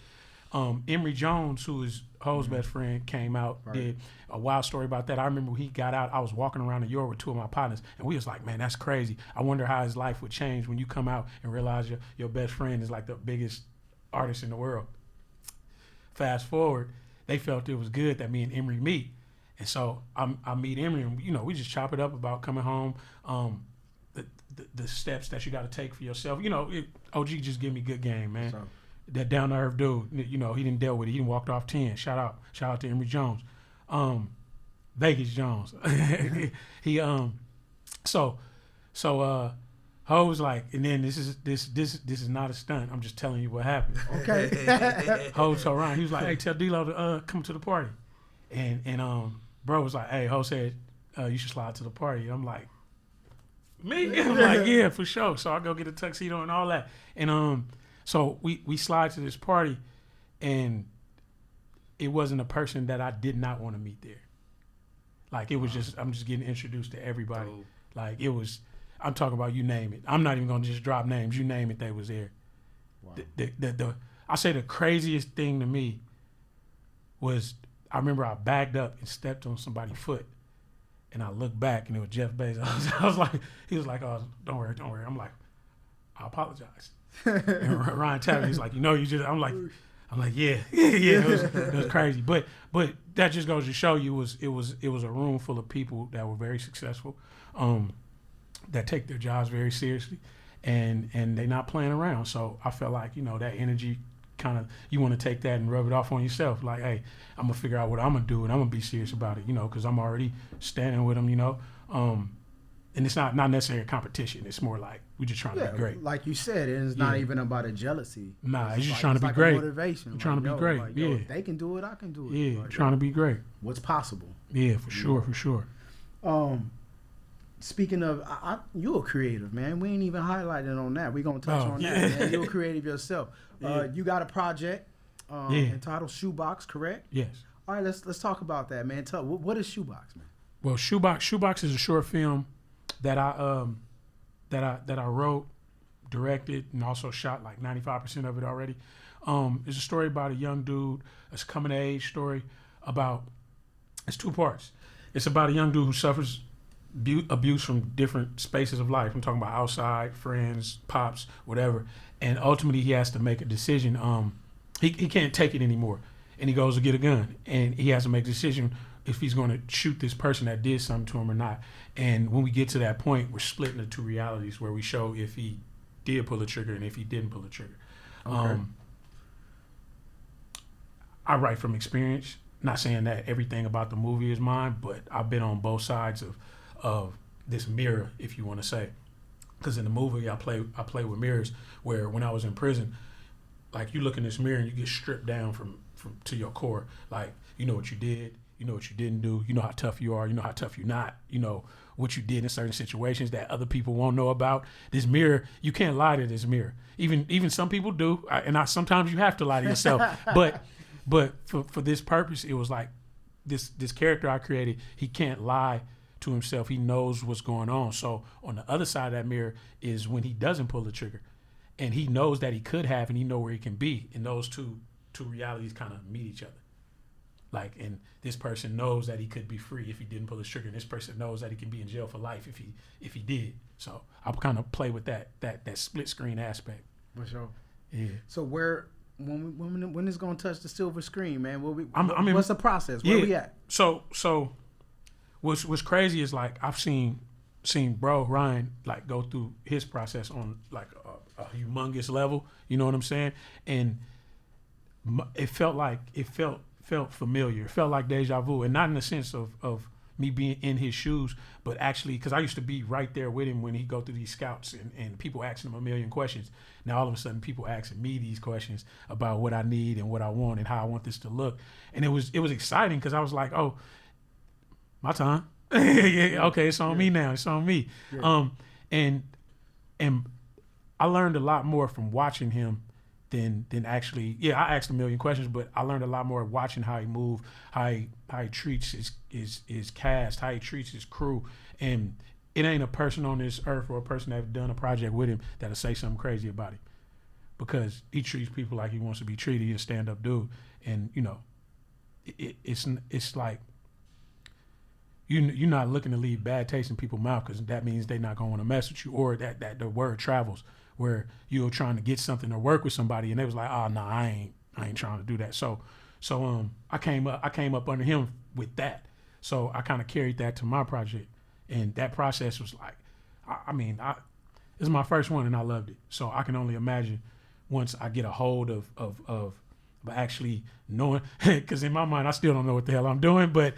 Emory Jones, who is Ho's best friend, came out, did a wild story about that. I remember when he got out, I was walking around New York with two of my partners, and we was like, man, that's crazy. I wonder how his life would change when you come out and realize your best friend is like the biggest artist in the world. Fast forward, they felt it was good that me and Emory meet. And so I meet Emory, and we just chop it up about coming home, the steps that you got to take for yourself. OG just give me good game, man. So, that down to earth dude, he didn't deal with it. He didn't walked off 10. Shout out to Emory Jones, Vegas Jones. He Ho was like, and then this is not a stunt. I'm just telling you what happened. Okay. Ho told Ryan, he was like, hey, tell D-Lo to come to the party, and bro was like, hey, Ho said you should slide to the party. And I'm like, me? I'm like, yeah, for sure. So I go get a tuxedo and all that, and so we slide to this party, and it wasn't a person that I did not want to meet there. Like, it was I'm just getting introduced to everybody. Oh. Like, it was, I'm talking about, you name it. I'm not even gonna just drop names. You name it, they was there. Wow. I say the craziest thing to me was, I remember I backed up and stepped on somebody's foot, and I looked back, and it was Jeff Bezos. I was like, he was like, oh, don't worry. I'm like, I apologize. And Ryan tapped me. He's like, you just. I'm like, yeah. It was crazy, but that just goes to show you, it was a room full of people that were very successful, that take their jobs very seriously, and they're not playing around. So I felt like that energy, kind of, you want to take that and rub it off on yourself. Like, hey, I'm gonna figure out what I'm gonna do, and I'm gonna be serious about it. Because I'm already standing with them. And it's not necessarily a competition. It's more like we're just trying to be great. Like you said, it's not even about a jealousy. Nah, it's just trying to be great. Motivation. We're trying to be great. If they can do it, I can do it. Yeah, trying to be great. What's possible? Yeah, for sure. Speaking of, you're a creative, man. We ain't even highlighted on that. We're gonna touch on that, man. You're creative yourself. You got a project entitled Shoebox, correct? Yes. All right, let's talk about that, man. What is Shoebox, man? Well, Shoebox is a short film that I wrote, directed, and also shot like 95% of it already. It's a story about a young dude. It's a coming of age story it's 2 parts. It's about a young dude who suffers abuse from different spaces of life. I'm talking about outside, friends, pops, whatever. And ultimately he has to make a decision. He can't take it anymore. And he goes to get a gun. And he has to make a decision if he's going to shoot this person that did something to him or not. And when we get to that point, we're split into 2 realities where we show if he did pull the trigger and if he didn't pull the trigger. Okay. I write from experience. Not saying that everything about the movie is mine, but I've been on both sides of this mirror, if you want to say. Because in the movie, I play with mirrors, where when I was in prison, like, you look in this mirror and you get stripped down from to your core. Like, you know what you did. You know what you didn't do. You know how tough you are. You know how tough you're not. You know what you did in certain situations that other people won't know about. This mirror, you can't lie to this mirror. Even some people do, sometimes you have to lie to yourself. but for this purpose, it was like this character I created. He can't lie to himself. He knows what's going on. So on the other side of that mirror is when he doesn't pull the trigger, and he knows that he could have, and he know where he can be. And those two realities kind of meet each other. Like, and this person knows that he could be free if he didn't pull his trigger, and this person knows that he can be in jail for life if he did. So I'll kind of play with that split screen aspect. For sure. Yeah. So when it's gonna touch the silver screen, man? What's the process? Where we at? So what's crazy is, like, I've seen bro Ryan, like, go through his process on like a humongous level. You know what I'm saying? And it felt familiar. It felt like deja vu, and not in the sense of me being in his shoes, but actually, because I used to be right there with him when he go through these scouts and people asking him a million questions. Now all of a sudden people asking me these questions about what I need and what I want and how I want this to look. And it was exciting, because I was like, oh, my time. Yeah, okay, it's on me now. It's on me. Yeah. And I learned a lot more from watching him than actually. Yeah, I asked a million questions, but I learned a lot more watching how he moved, how he treats his cast, how he treats his crew. And it ain't a person on this earth or a person that's done a project with him that'll say something crazy about him. because he treats people like he wants to be treated. He's a stand-up dude, and you know, it's like you're not looking to leave bad taste in people's mouth, because that means they're not going to want to mess with you, or that the word travels where you're trying to get something or work with somebody, and they was like, oh no, I ain't trying to do that. So I came up under him with that. So I kind of carried that to my project, and that process was like, this is my first one and I loved it. So I can only imagine once I get a hold of actually knowing, because in my mind I still don't know what the hell I'm doing, but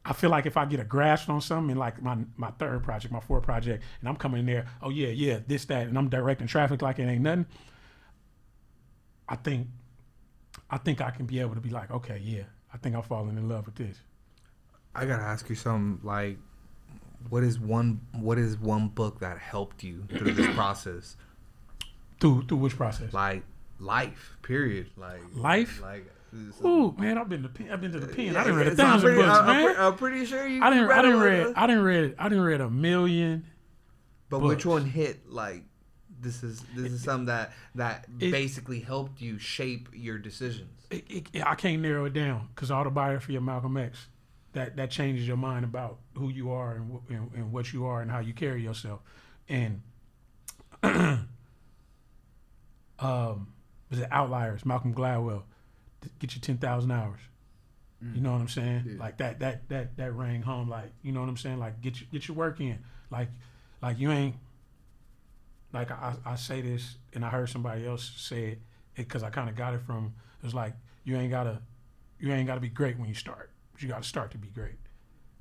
I feel like if I get a grasp on something, in like my third project, my fourth project, and I'm coming in there, oh yeah, this, that, and I'm directing traffic like it ain't nothing, I think I can be able to be like, okay, yeah, I think I'm falling in love with this. I gotta ask you something. Like, what is one book that helped you through this process? Through which process? Like life, period. Like life. Like. Ooh, man, I've been to the pen. Yeah, I done read 1,000 books, man. I'm pretty sure you. I didn't read a million. But books. Which one hit? Like, this is something that basically helped you shape your decisions. I can't narrow it down, because Autobiography of Malcolm X, that changes your mind about who you are and what you are and how you carry yourself. And was it Outliers? Malcolm Gladwell. Get your 10,000 hours. You know what I'm saying? Yeah. Like that rang home. Like, you know what I'm saying? Like, get your work in. Like you ain't. Like I say this, and I heard somebody else say it, because I kind of got it from. It was like, you ain't gotta be great when you start, but you gotta start to be great.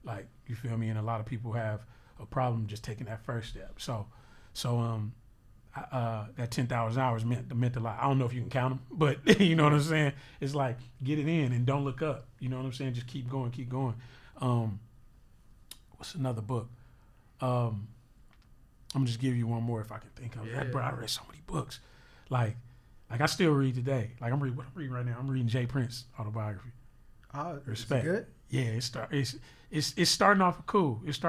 Like, you feel me? And a lot of people have a problem just taking that first step. So that 10,000 hours meant a lot. I don't know if you can count them, but you know what I'm saying? It's like, get it in and don't look up. You know what I'm saying? Just keep going. What's another book? I'm gonna just give you one more if I can think of it. Yeah. Bro, I read so many books. Like I still read today. Like, what I'm reading right now. I'm reading Jay Prince's autobiography. Respect. Is it good? Yeah, it's starting off cool. It's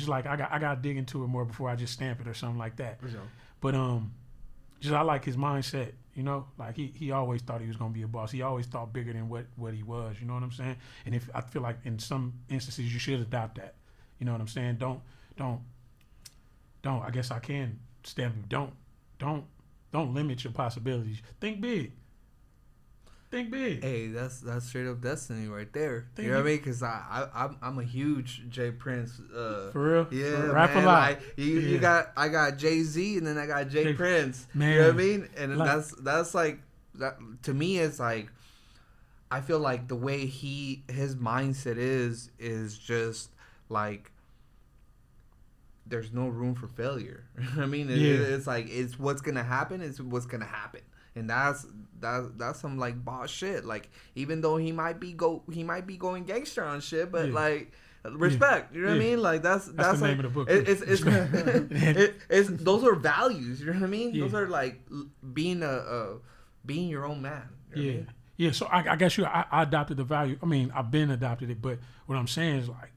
like I got to dig into it more before I just stamp it or something like that. For sure. But just I like his mindset, you know. Like he always thought he was gonna be a boss. He always thought bigger than what he was. You know what I'm saying? And if I feel like in some instances you should adopt that. You know what I'm saying? Don't. I guess I can stamp it. Don't limit your possibilities. Think big. Hey, that's straight up destiny right there. You know what I mean? Because I'm a huge Jay Prince. For real? Yeah, rap man. a lot. Like, I got Jay-Z, and then I got Jay Prince. Man. You know what I mean? And that's like, that to me, it's like, I feel like the way his mindset is just like, there's no room for failure. I mean, it's like, it's what's gonna happen. It's what's gonna happen. And that's some like boss shit. Like, even though he might be going gangster on shit, but like, respect. You know what I mean? Like, that's the like, name of the book. It's those are values. You know what I mean? Yeah. Those are like being being your own man. You know what I mean? Yeah. So I guess I adopted the value. I mean, I've been adopted it, but what I'm saying is like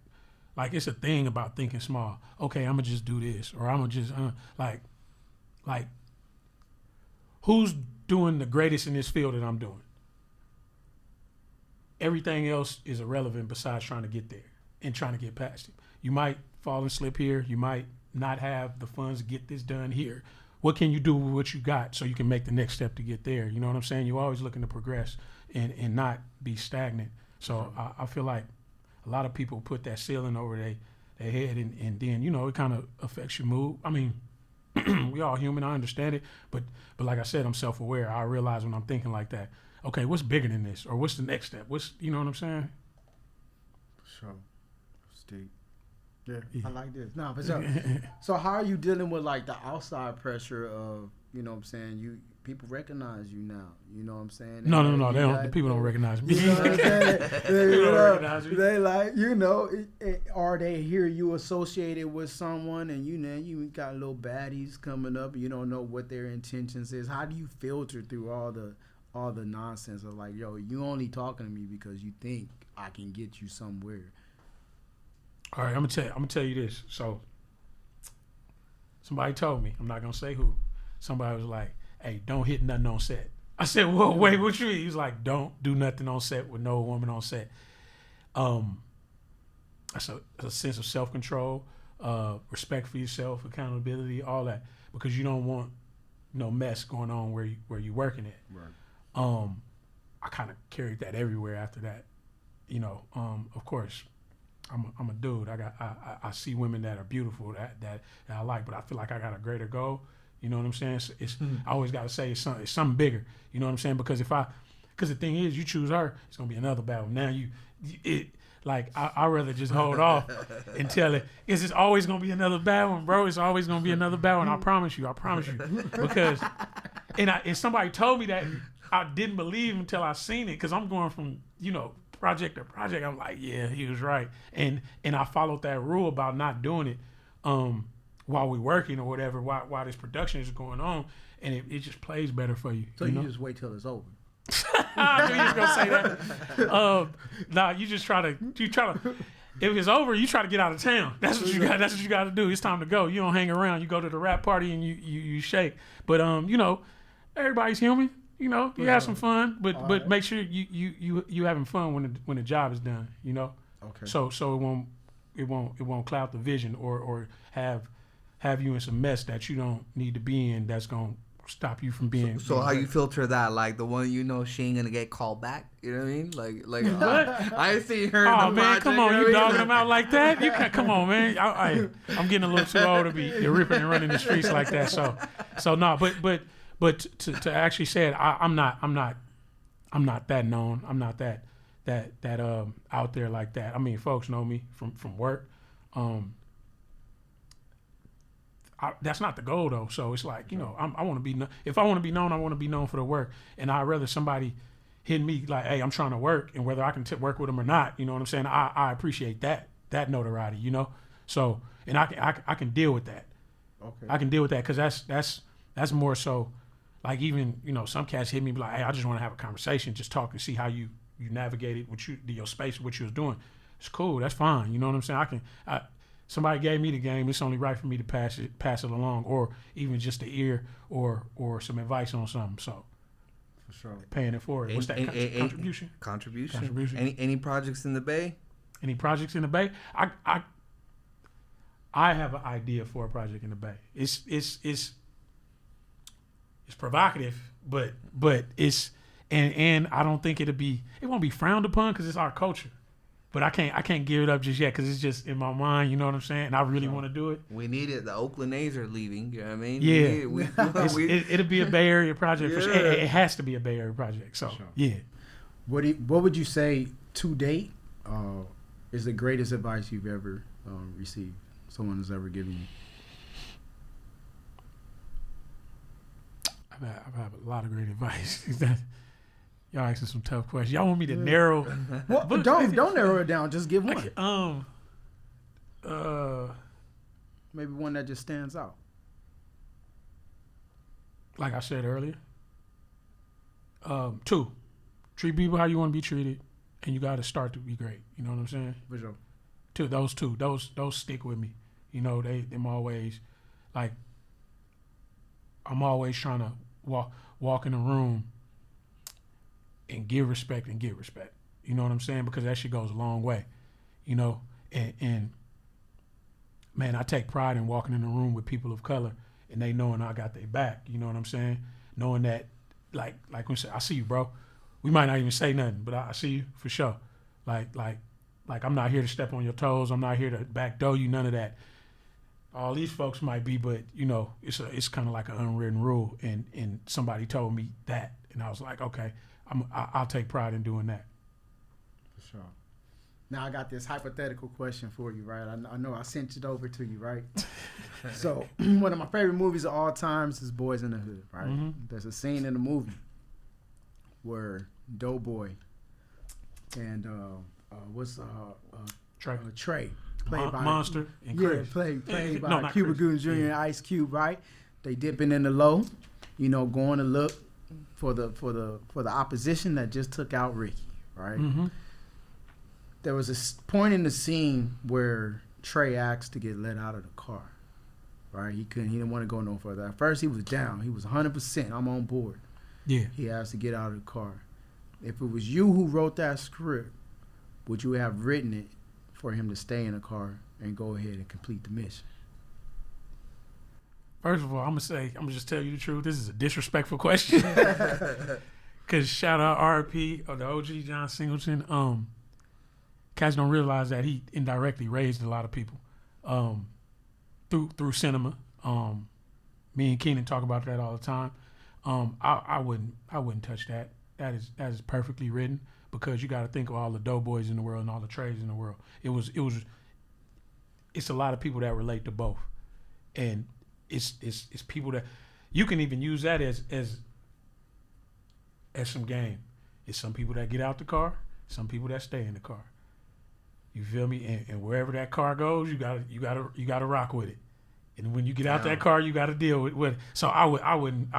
it's a thing about thinking small. Okay, I'm gonna just do this, or I'm gonna just like who's doing the greatest in this field that I'm doing? Everything else is irrelevant besides trying to get there and trying to get past it. You might fall and slip here. You might not have the funds to get this done here. What can you do with what you got so you can make the next step to get there? You know what I'm saying? You're always looking to progress and not be stagnant. So I feel like a lot of people put that ceiling over their head, and then, you know, it kind of affects your mood. I mean, we all human, I understand it, but like I said, I'm self-aware. I realize when I'm thinking like that, okay, what's bigger than this, or what's the next step? You know what I'm saying? Sure. Steep. Yeah, I like this. No, but so how are you dealing with like the outside pressure of, you know what I'm saying, people recognize you now, you know what I'm saying? No, the people don't recognize me. You know what I'm saying? People don't recognize me. They like, you know, or they hear you associated with someone, and you got little baddies coming up, and you don't know what their intentions is. How do you filter through all the nonsense of like, yo, you only talking to me because you think I can get you somewhere? All right, I'm gonna tell you this. So somebody told me, I'm not gonna say who. Somebody was like, hey, don't hit nothing on set. I said, whoa, wait, what you mean? He was like, don't do nothing on set with no woman on set. That's a sense of self-control, respect for yourself, accountability, all that, because you don't want no mess going on where you're working at. Right. I kind of carried that everywhere after that. Of course, I'm a dude. I see women that are beautiful that I like, but I feel like I got a greater goal. You know what I'm saying? I always got to say it's something bigger. You know what I'm saying? Because the thing is, you choose her, it's gonna be another battle. Now I'd rather just hold off and tell it. It's always gonna be another battle, bro. It's always gonna be another battle, and I promise you. Because and somebody told me that, I didn't believe until I seen it, because I'm going from project to project. I'm like, yeah, he was right, and I followed that rule about not doing it while we're working or whatever, while this production is going on, and it just plays better for you. So you just wait till it's over. I knew you was gonna say that. Nah, you try to. If it's over, you try to get out of town. That's what you got. That's what you got to do. It's time to go. You don't hang around. You go to the rap party and you shake. But everybody's human. You have some fun, but make sure you having fun when the job is done. Okay. So it won't cloud the vision or have you in some mess that you don't need to be in. That's gonna stop you from being. So how you filter that? Like the one she ain't gonna get called back. You know what I mean? Like what? I see her. Oh in the man, project, come on, you you know what I dogging mean? them out like that? You can't. Come on, man. I'm getting a little too old to be ripping and running the streets like that. So no, but to actually say it, I'm not that known. I'm not that out there like that. I mean, folks know me from work. That's not the goal though. So it's like, I want to be. If I want to be known, I want to be known for the work, and I'd rather somebody hit me like, hey, I'm trying to work, and whether I can work with them or not, you know what I'm saying? I appreciate that notoriety, So, and I can deal with that. Okay. I can deal with that because that's more so, like even some cats hit me be like, hey, I just want to have a conversation, just talk and see how you navigated your space, what you was doing. It's cool. That's fine. You know what I'm saying? Somebody gave me the game. It's only right for me to pass it along, or even just the ear or some advice on something. So, for sure, paying it forward. What's that contribution? Contribution. Any projects in the Bay? Any projects in the Bay? I have an idea for a project in the Bay. It's provocative, but it's and I don't think it won't be frowned upon because it's our culture. But I can't give it up just yet because it's just in my mind. You know what I'm saying? And I really want to do it. We need it. The Oakland A's are leaving. You know what I mean? Yeah. It'll be a Bay Area project. For sure. It has to be a Bay Area project. So, yeah. What would you say to date is the greatest advice you've ever received? Someone has ever given you? I've had a lot of great advice. Y'all asking some tough questions. Y'all want me to narrow? Well, don't narrow it down. Just give one. Maybe one that just stands out. Like I said earlier. 2, treat people how you want to be treated, and you got to start to be great. You know what I'm saying? For sure. 2, those stick with me. Them always, like, I'm always trying to walk in a room and give respect and get respect. You know what I'm saying? Because that shit goes a long way. And man, I take pride in walking in a room with people of color and they knowing I got their back. You know what I'm saying? Knowing that, like we say, I see you, bro. We might not even say nothing, but I see you for sure. Like I'm not here to step on your toes. I'm not here to backdoor you. None of that. All these folks might be, but it's kind of like an unwritten rule. And somebody told me that, and I was like, okay. I'll take pride in doing that. For sure. Now I got this hypothetical question for you, right? I know I sent it over to you, right? So one of my favorite movies of all times is Boys in the Hood, right? Mm-hmm. There's a scene in the movie where Doughboy and Trey, played by Monster and Chris. Played by Cuba Gooding Jr. and Ice Cube, right? They dipping in the low, going to look for the opposition that just took out Ricky, right? Mm-hmm. There was a point in the scene where Trey asked to get let out of the car, right? He didn't want to go no further. At first, he was down. He was 100%. I'm on board. Yeah. He has to get out of the car. If it was you who wrote that script, would you have written it for him to stay in the car and go ahead and complete the mission? First of all, I'm gonna just tell you the truth. This is a disrespectful question. Cause shout out RP or the OG John Singleton. Cats don't realize that he indirectly raised a lot of people through cinema. Me and Keenan talk about that all the time. I wouldn't touch that. That is perfectly written, because you got to think of all the doughboys in the world and all the trades in the world. It's a lot of people that relate to both, and it's people that you can even use that as some game. It's some people that get out the car, some people that stay in the car. You feel me? And wherever that car goes, you gotta rock with it. And when you get out that car, you got to deal with it. So I wouldn't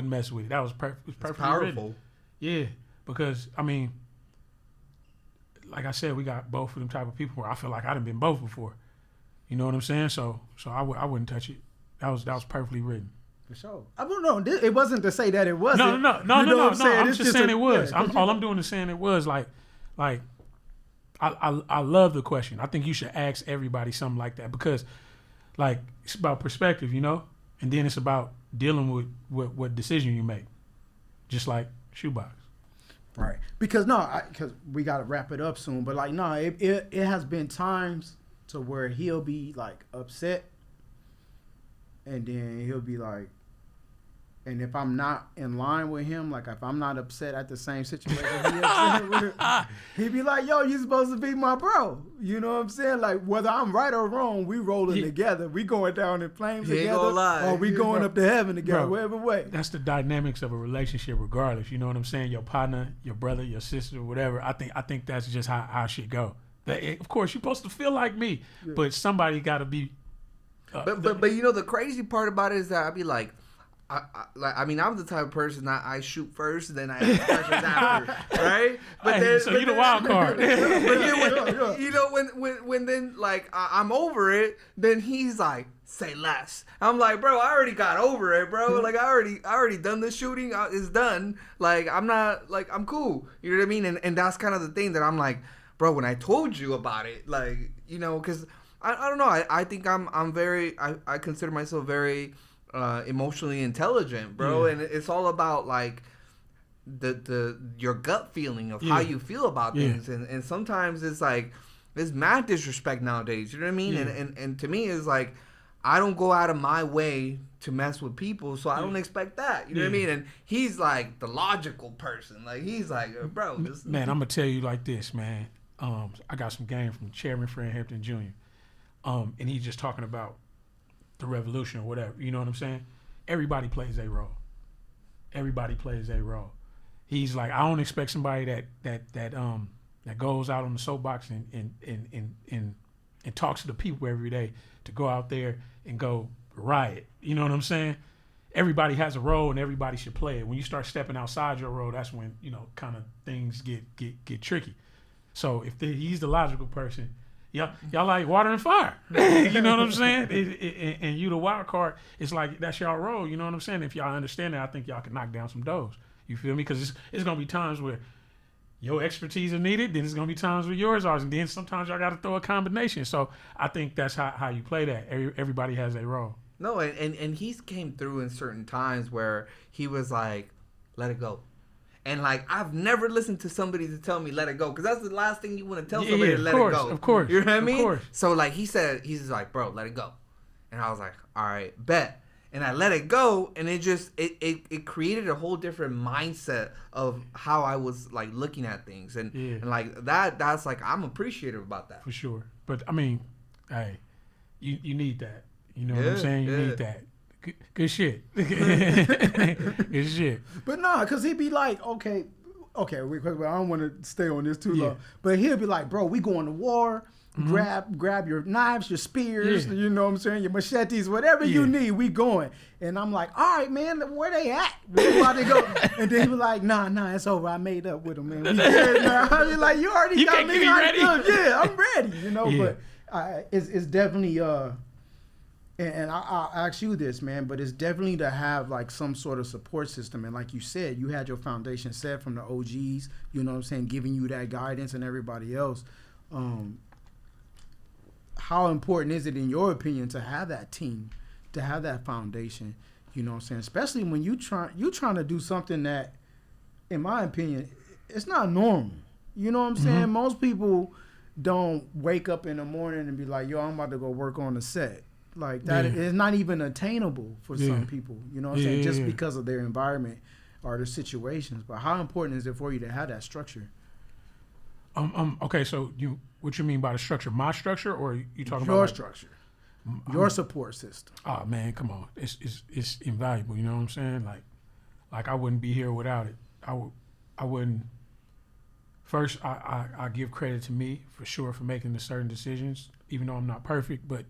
mess with it. That was perfectly powerful. Written. Yeah, because I mean, like I said, we got both of them type of people where I feel like I done been both before. You know what I'm saying? So I wouldn't touch it. That was perfectly written. For sure. I don't know. It wasn't to say that it wasn't. No. I'm just saying it was. All I'm doing is saying it was like. I love the question. I think you should ask everybody something like that, because like it's about perspective, you know, and then it's about dealing with what decision you make, just like Shoebox. Right. Because we got to wrap it up soon. But like it has been times to where he'll be like upset, and then he'll be like, and if I'm not in line with him, like if I'm not upset at the same situation he'd be like, yo, you supposed to be my bro. You know what I'm saying? Like whether I'm right or wrong, we rolling together. We going down in flames together, or we going up to heaven together, whatever way. That's the dynamics of a relationship regardless. You know what I'm saying? Your partner, your brother, your sister, whatever. I think that's just how shit go. Of course, you're supposed to feel like me, but somebody got to be. But you know, the crazy part about it is that I'd be like, I'm the type of person that I shoot first, then I ask questions after, right? So you're the wild card. But then you know, when then like I'm over it, then he's like, say less. I'm like, bro, I already got over it, bro. Like I already done the shooting. It's done. Like I'm not like I'm cool. You know what I mean? And that's kind of the thing that I'm like, bro. When I told you about it, like you know, because I don't know. I think I'm very. I consider myself very. Emotionally intelligent, bro, and it's all about like your gut feeling of how you feel about things, and sometimes it's like there's mad disrespect nowadays. You know what I mean? And to me, it's like I don't go out of my way to mess with people, so I don't expect that. You know what I mean? And he's like the logical person. Like he's like, bro, man, I'm gonna tell you like this, man. I got some game from Chairman Fred Hampton Jr. And he's just talking about the revolution or whatever, you know what I'm saying? Everybody plays a role. He's like, I don't expect somebody that goes out on the soapbox and talks to the people every day to go out there and go riot. You know what I'm saying? Everybody has a role and everybody should play it. When you start stepping outside your role, that's when, you know, kind of things get tricky. So if he's the logical person, y'all like water and fire. You know what I'm saying? And you the wild card, it's like that's y'all role. You know what I'm saying? If y'all understand that, I think y'all can knock down some doors. You feel me? Because it's going to be times where your expertise is needed, then it's going to be times where yours are, and then sometimes y'all got to throw a combination. So I think that's how you play that. Everybody has a role. No, and he's came through in certain times where he was like, let it go. And, like, I've never listened to somebody to tell me let it go. Because that's the last thing you want to tell somebody to let it go. Of course. You know what I mean? Course. So, like, he's like, bro, let it go. And I was like, all right, bet. And I let it go. And it just, it created a whole different mindset of how I was, like, looking at things. And like, that's, like, I'm appreciate about that. For sure. But, I mean, hey, you need that. You know what I'm saying? You need that. Good shit. Good shit. But nah, because he'd be like, okay, I don't want to stay on this too long. But he'll be like, bro, we going to war. Grab your knives, your spears, you know what I'm saying, your machetes, whatever you need, we going. And I'm like, all right, man, where they at? Where about to go? And then he was like, nah, it's over. I made up with them, man. We good now. I was like, you already got me ready. Yeah, I'm ready, you know. But it's definitely And I'll ask you this, man, but it's definitely to have like some sort of support system. And like you said, you had your foundation set from the OGs, you know what I'm saying, giving you that guidance and everybody else. How important is it, in your opinion, to have that team, to have that foundation, you know what I'm saying, especially when you're trying to do something that, in my opinion, it's not normal. You know what I'm saying? Most people don't wake up in the morning and be like, yo, I'm about to go work on the set. Like that is not even attainable for some people, you know what I'm saying, just because of their environment or their situations. But how important is it for you to have that structure? Okay, so what you mean by the structure? My structure, or you talking your about structure, your support system? Oh man, come on, it's invaluable. You know what I'm saying? Like I wouldn't be here without it. I wouldn't. First, I give credit to me for sure for making the certain decisions, even though I'm not perfect, but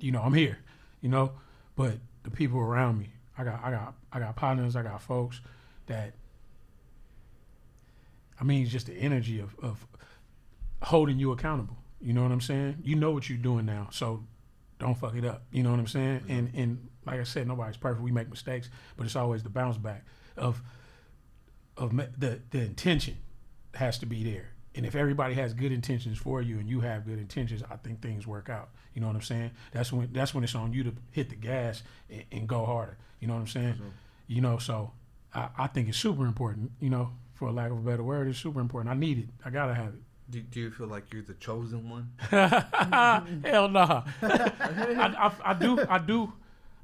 you know, I'm here, you know, but the people around me, I got partners, I got folks that, I mean, just the energy of holding you accountable. You know what I'm saying? You know what you're doing now, so don't fuck it up. You know what I'm saying? Mm-hmm. And like I said, nobody's perfect. We make mistakes, but it's always the bounce back of the intention has to be there. And if everybody has good intentions for you and you have good intentions, I think things work out. You know what I'm saying? That's when it's on you to hit the gas and go harder. You know what I'm saying? Sure. You know, so I think it's super important, you know, for lack of a better word, it's super important. I need it. I gotta have it. Do you feel like you're the chosen one? Hell no.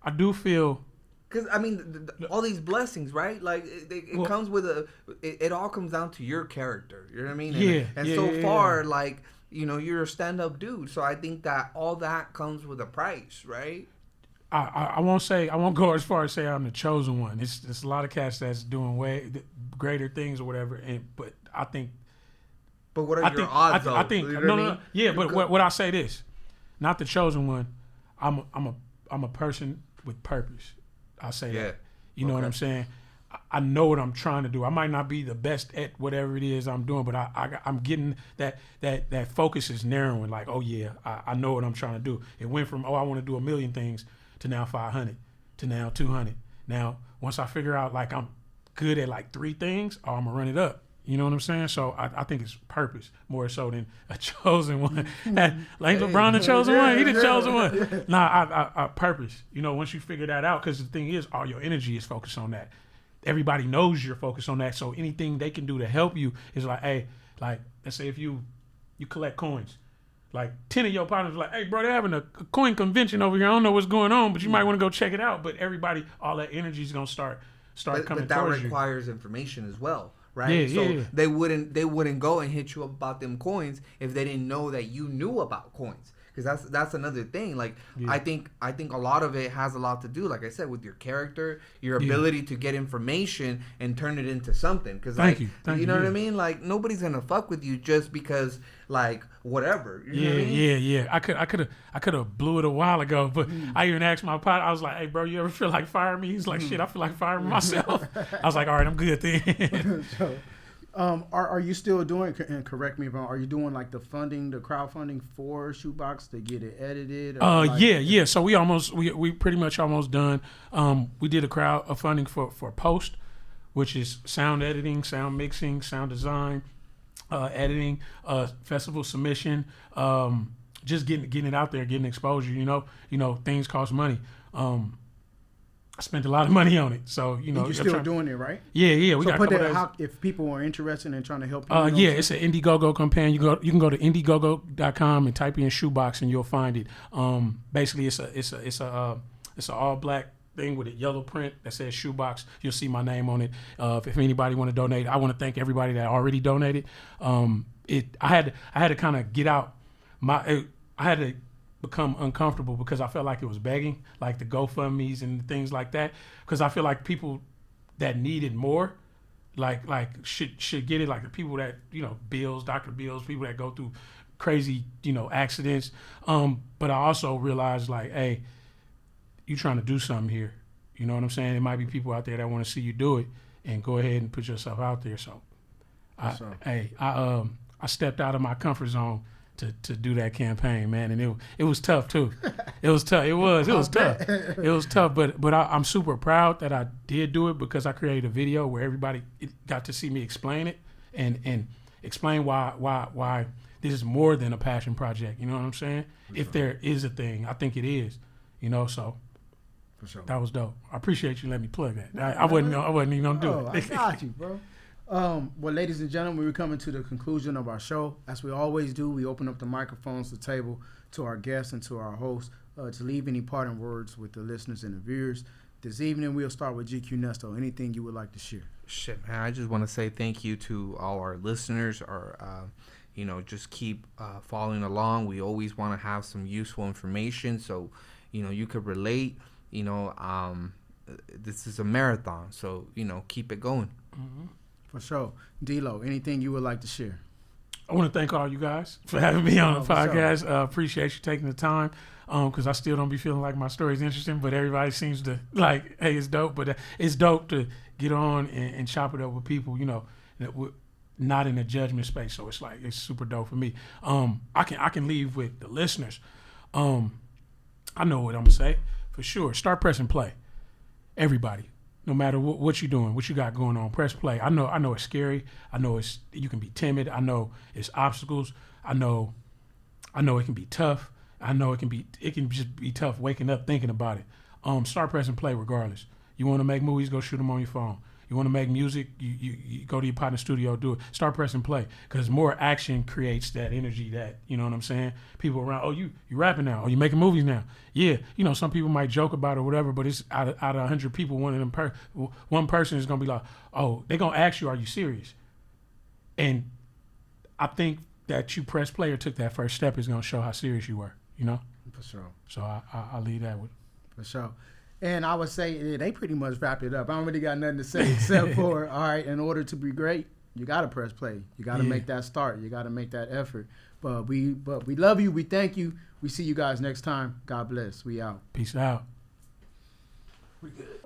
I do feel. Because, I mean, all these blessings, right? Like, it comes with it all comes down to your character. You know what I mean? And so far, like, you know, you're a stand-up dude. So I think that all that comes with a price, right? I won't go as far as say I'm the chosen one. It's a lot of cats that's doing way greater things or whatever. But I think. But what are your odds, though? I think, you know no. Yeah, but what I say this, not the chosen one. I'm a person with purpose. I say that. You know what I'm saying? I know what I'm trying to do. I might not be the best at whatever it is I'm doing, but I'm getting that focus is narrowing. Like, oh yeah, I know what I'm trying to do. It went from, I want to do 1 million things to now 500 to now 200. Now, once I figure out like I'm good at like 3 things, I'm gonna run it up. You know what I'm saying? So I think it's purpose more so than a chosen one. Like LeBron the chosen one, he the chosen one. Nah, I purpose. You know, once you figure that out, because the thing is, all your energy is focused on that. Everybody knows you're focused on that. So anything they can do to help you is like, hey, like let's say if you collect coins, like 10 of your partners are like, hey, bro, they're having a coin convention over here. I don't know what's going on, but you might want to go check it out. But everybody, all that energy is gonna start coming towards you. But that requires information as well. Right, so they wouldn't go and hit you up about them coins if they didn't know that you knew about coins. Because that's another thing. Like I think a lot of it has a lot to do, like I said, with your character, your ability to get information and turn it into something. Because like you know what I mean. Like nobody's gonna fuck with you just because like whatever. You know what I mean? I could have blew it a while ago, but I even asked my partner. I was like, hey bro, you ever feel like firing me? He's like, shit, I feel like firing myself. I was like, all right, I'm good then. Are you still doing, and correct me if I'm wrong, are you doing like the crowdfunding for Shoebox to get it edited? Yeah. So we pretty much almost done. We did a funding for post, which is sound editing, sound mixing, sound design, editing, festival submission, just getting it out there, getting exposure. You know, things cost money. I spent a lot of money on it, so you know. And you're still doing it, right? Yeah. We got put that if people are interested in trying to help you. It's an Indiegogo campaign. You can go to Indiegogo.com and type in Shoebox and you'll find it. Basically, it's a all black thing with a yellow print that says Shoebox. You'll see my name on it. If anybody want to donate, I want to thank everybody that already donated. I had to kind of get out I had to become uncomfortable because I felt like it was begging, like the GoFundMes and things like that. Because I feel like people that needed more, like should get it. Like the people that, you know, bills, doctor bills, people that go through crazy, you know, accidents. But I also realized like, hey, you trying to do something here. You know what I'm saying? There might be people out there that want to see you do it, and go ahead and put yourself out there. So, I stepped out of my comfort zone to do that campaign, man, and it was tough too. It was tough. It was tough. It was tough. But I'm super proud that I did do it because I created a video where everybody got to see me explain it and explain why this is more than a passion project. You know what I'm saying? If there is a thing, I think it is. You know, so. For sure. That was dope. I appreciate you letting me plug that. I wasn't even gonna do it. I got you, bro. Well, ladies and gentlemen, we're coming to the conclusion of our show. As we always do, we open up the microphones, the table, to our guests and to our hosts to leave any parting words with the listeners and the viewers. This evening, we'll start with GQ Nesto. Anything you would like to share? Shit, man. I just want to say thank you to all our listeners. Just keep following along. We always want to have some useful information so, you could relate. This is a marathon, so, keep it going. Mm-hmm. For sure. D-Lo, anything you would like to share? I want to thank all you guys for having me on the podcast. Sure. Appreciate you taking the time because I still don't be feeling like my story is interesting, but everybody seems to like, hey, it's dope. But it's dope to get on and chop it up with people, that we're not in a judgment space. So it's like, it's super dope for me. I can leave with the listeners. I know what I'm going to say for sure. Start pressing play. Everybody. No matter what you're doing, what you got going on, press play. I know it's scary. I know you can be timid. I know it's obstacles. I know it can be tough. I know it can just be tough waking up thinking about it. Start pressing play regardless. You want to make movies, go shoot them on your phone. You want to make music, you go to your partner studio, do it. Start pressing play because more action creates that energy that, you know what I'm saying? People around, oh, you rapping now, oh, you making movies now. Yeah, some people might joke about it or whatever, but it's out of 100 people, one person is going to be like, oh, they're going to ask you, are you serious? And I think that you press play or took that first step is going to show how serious you were, For sure. So I'll leave that with. For sure. And I would say they pretty much wrapped it up. I don't really got nothing to say except for, all right, in order to be great, you got to press play. You got to make that start. You got to make that effort. But we love you. We thank you. We see you guys next time. God bless. We out. Peace out. We good.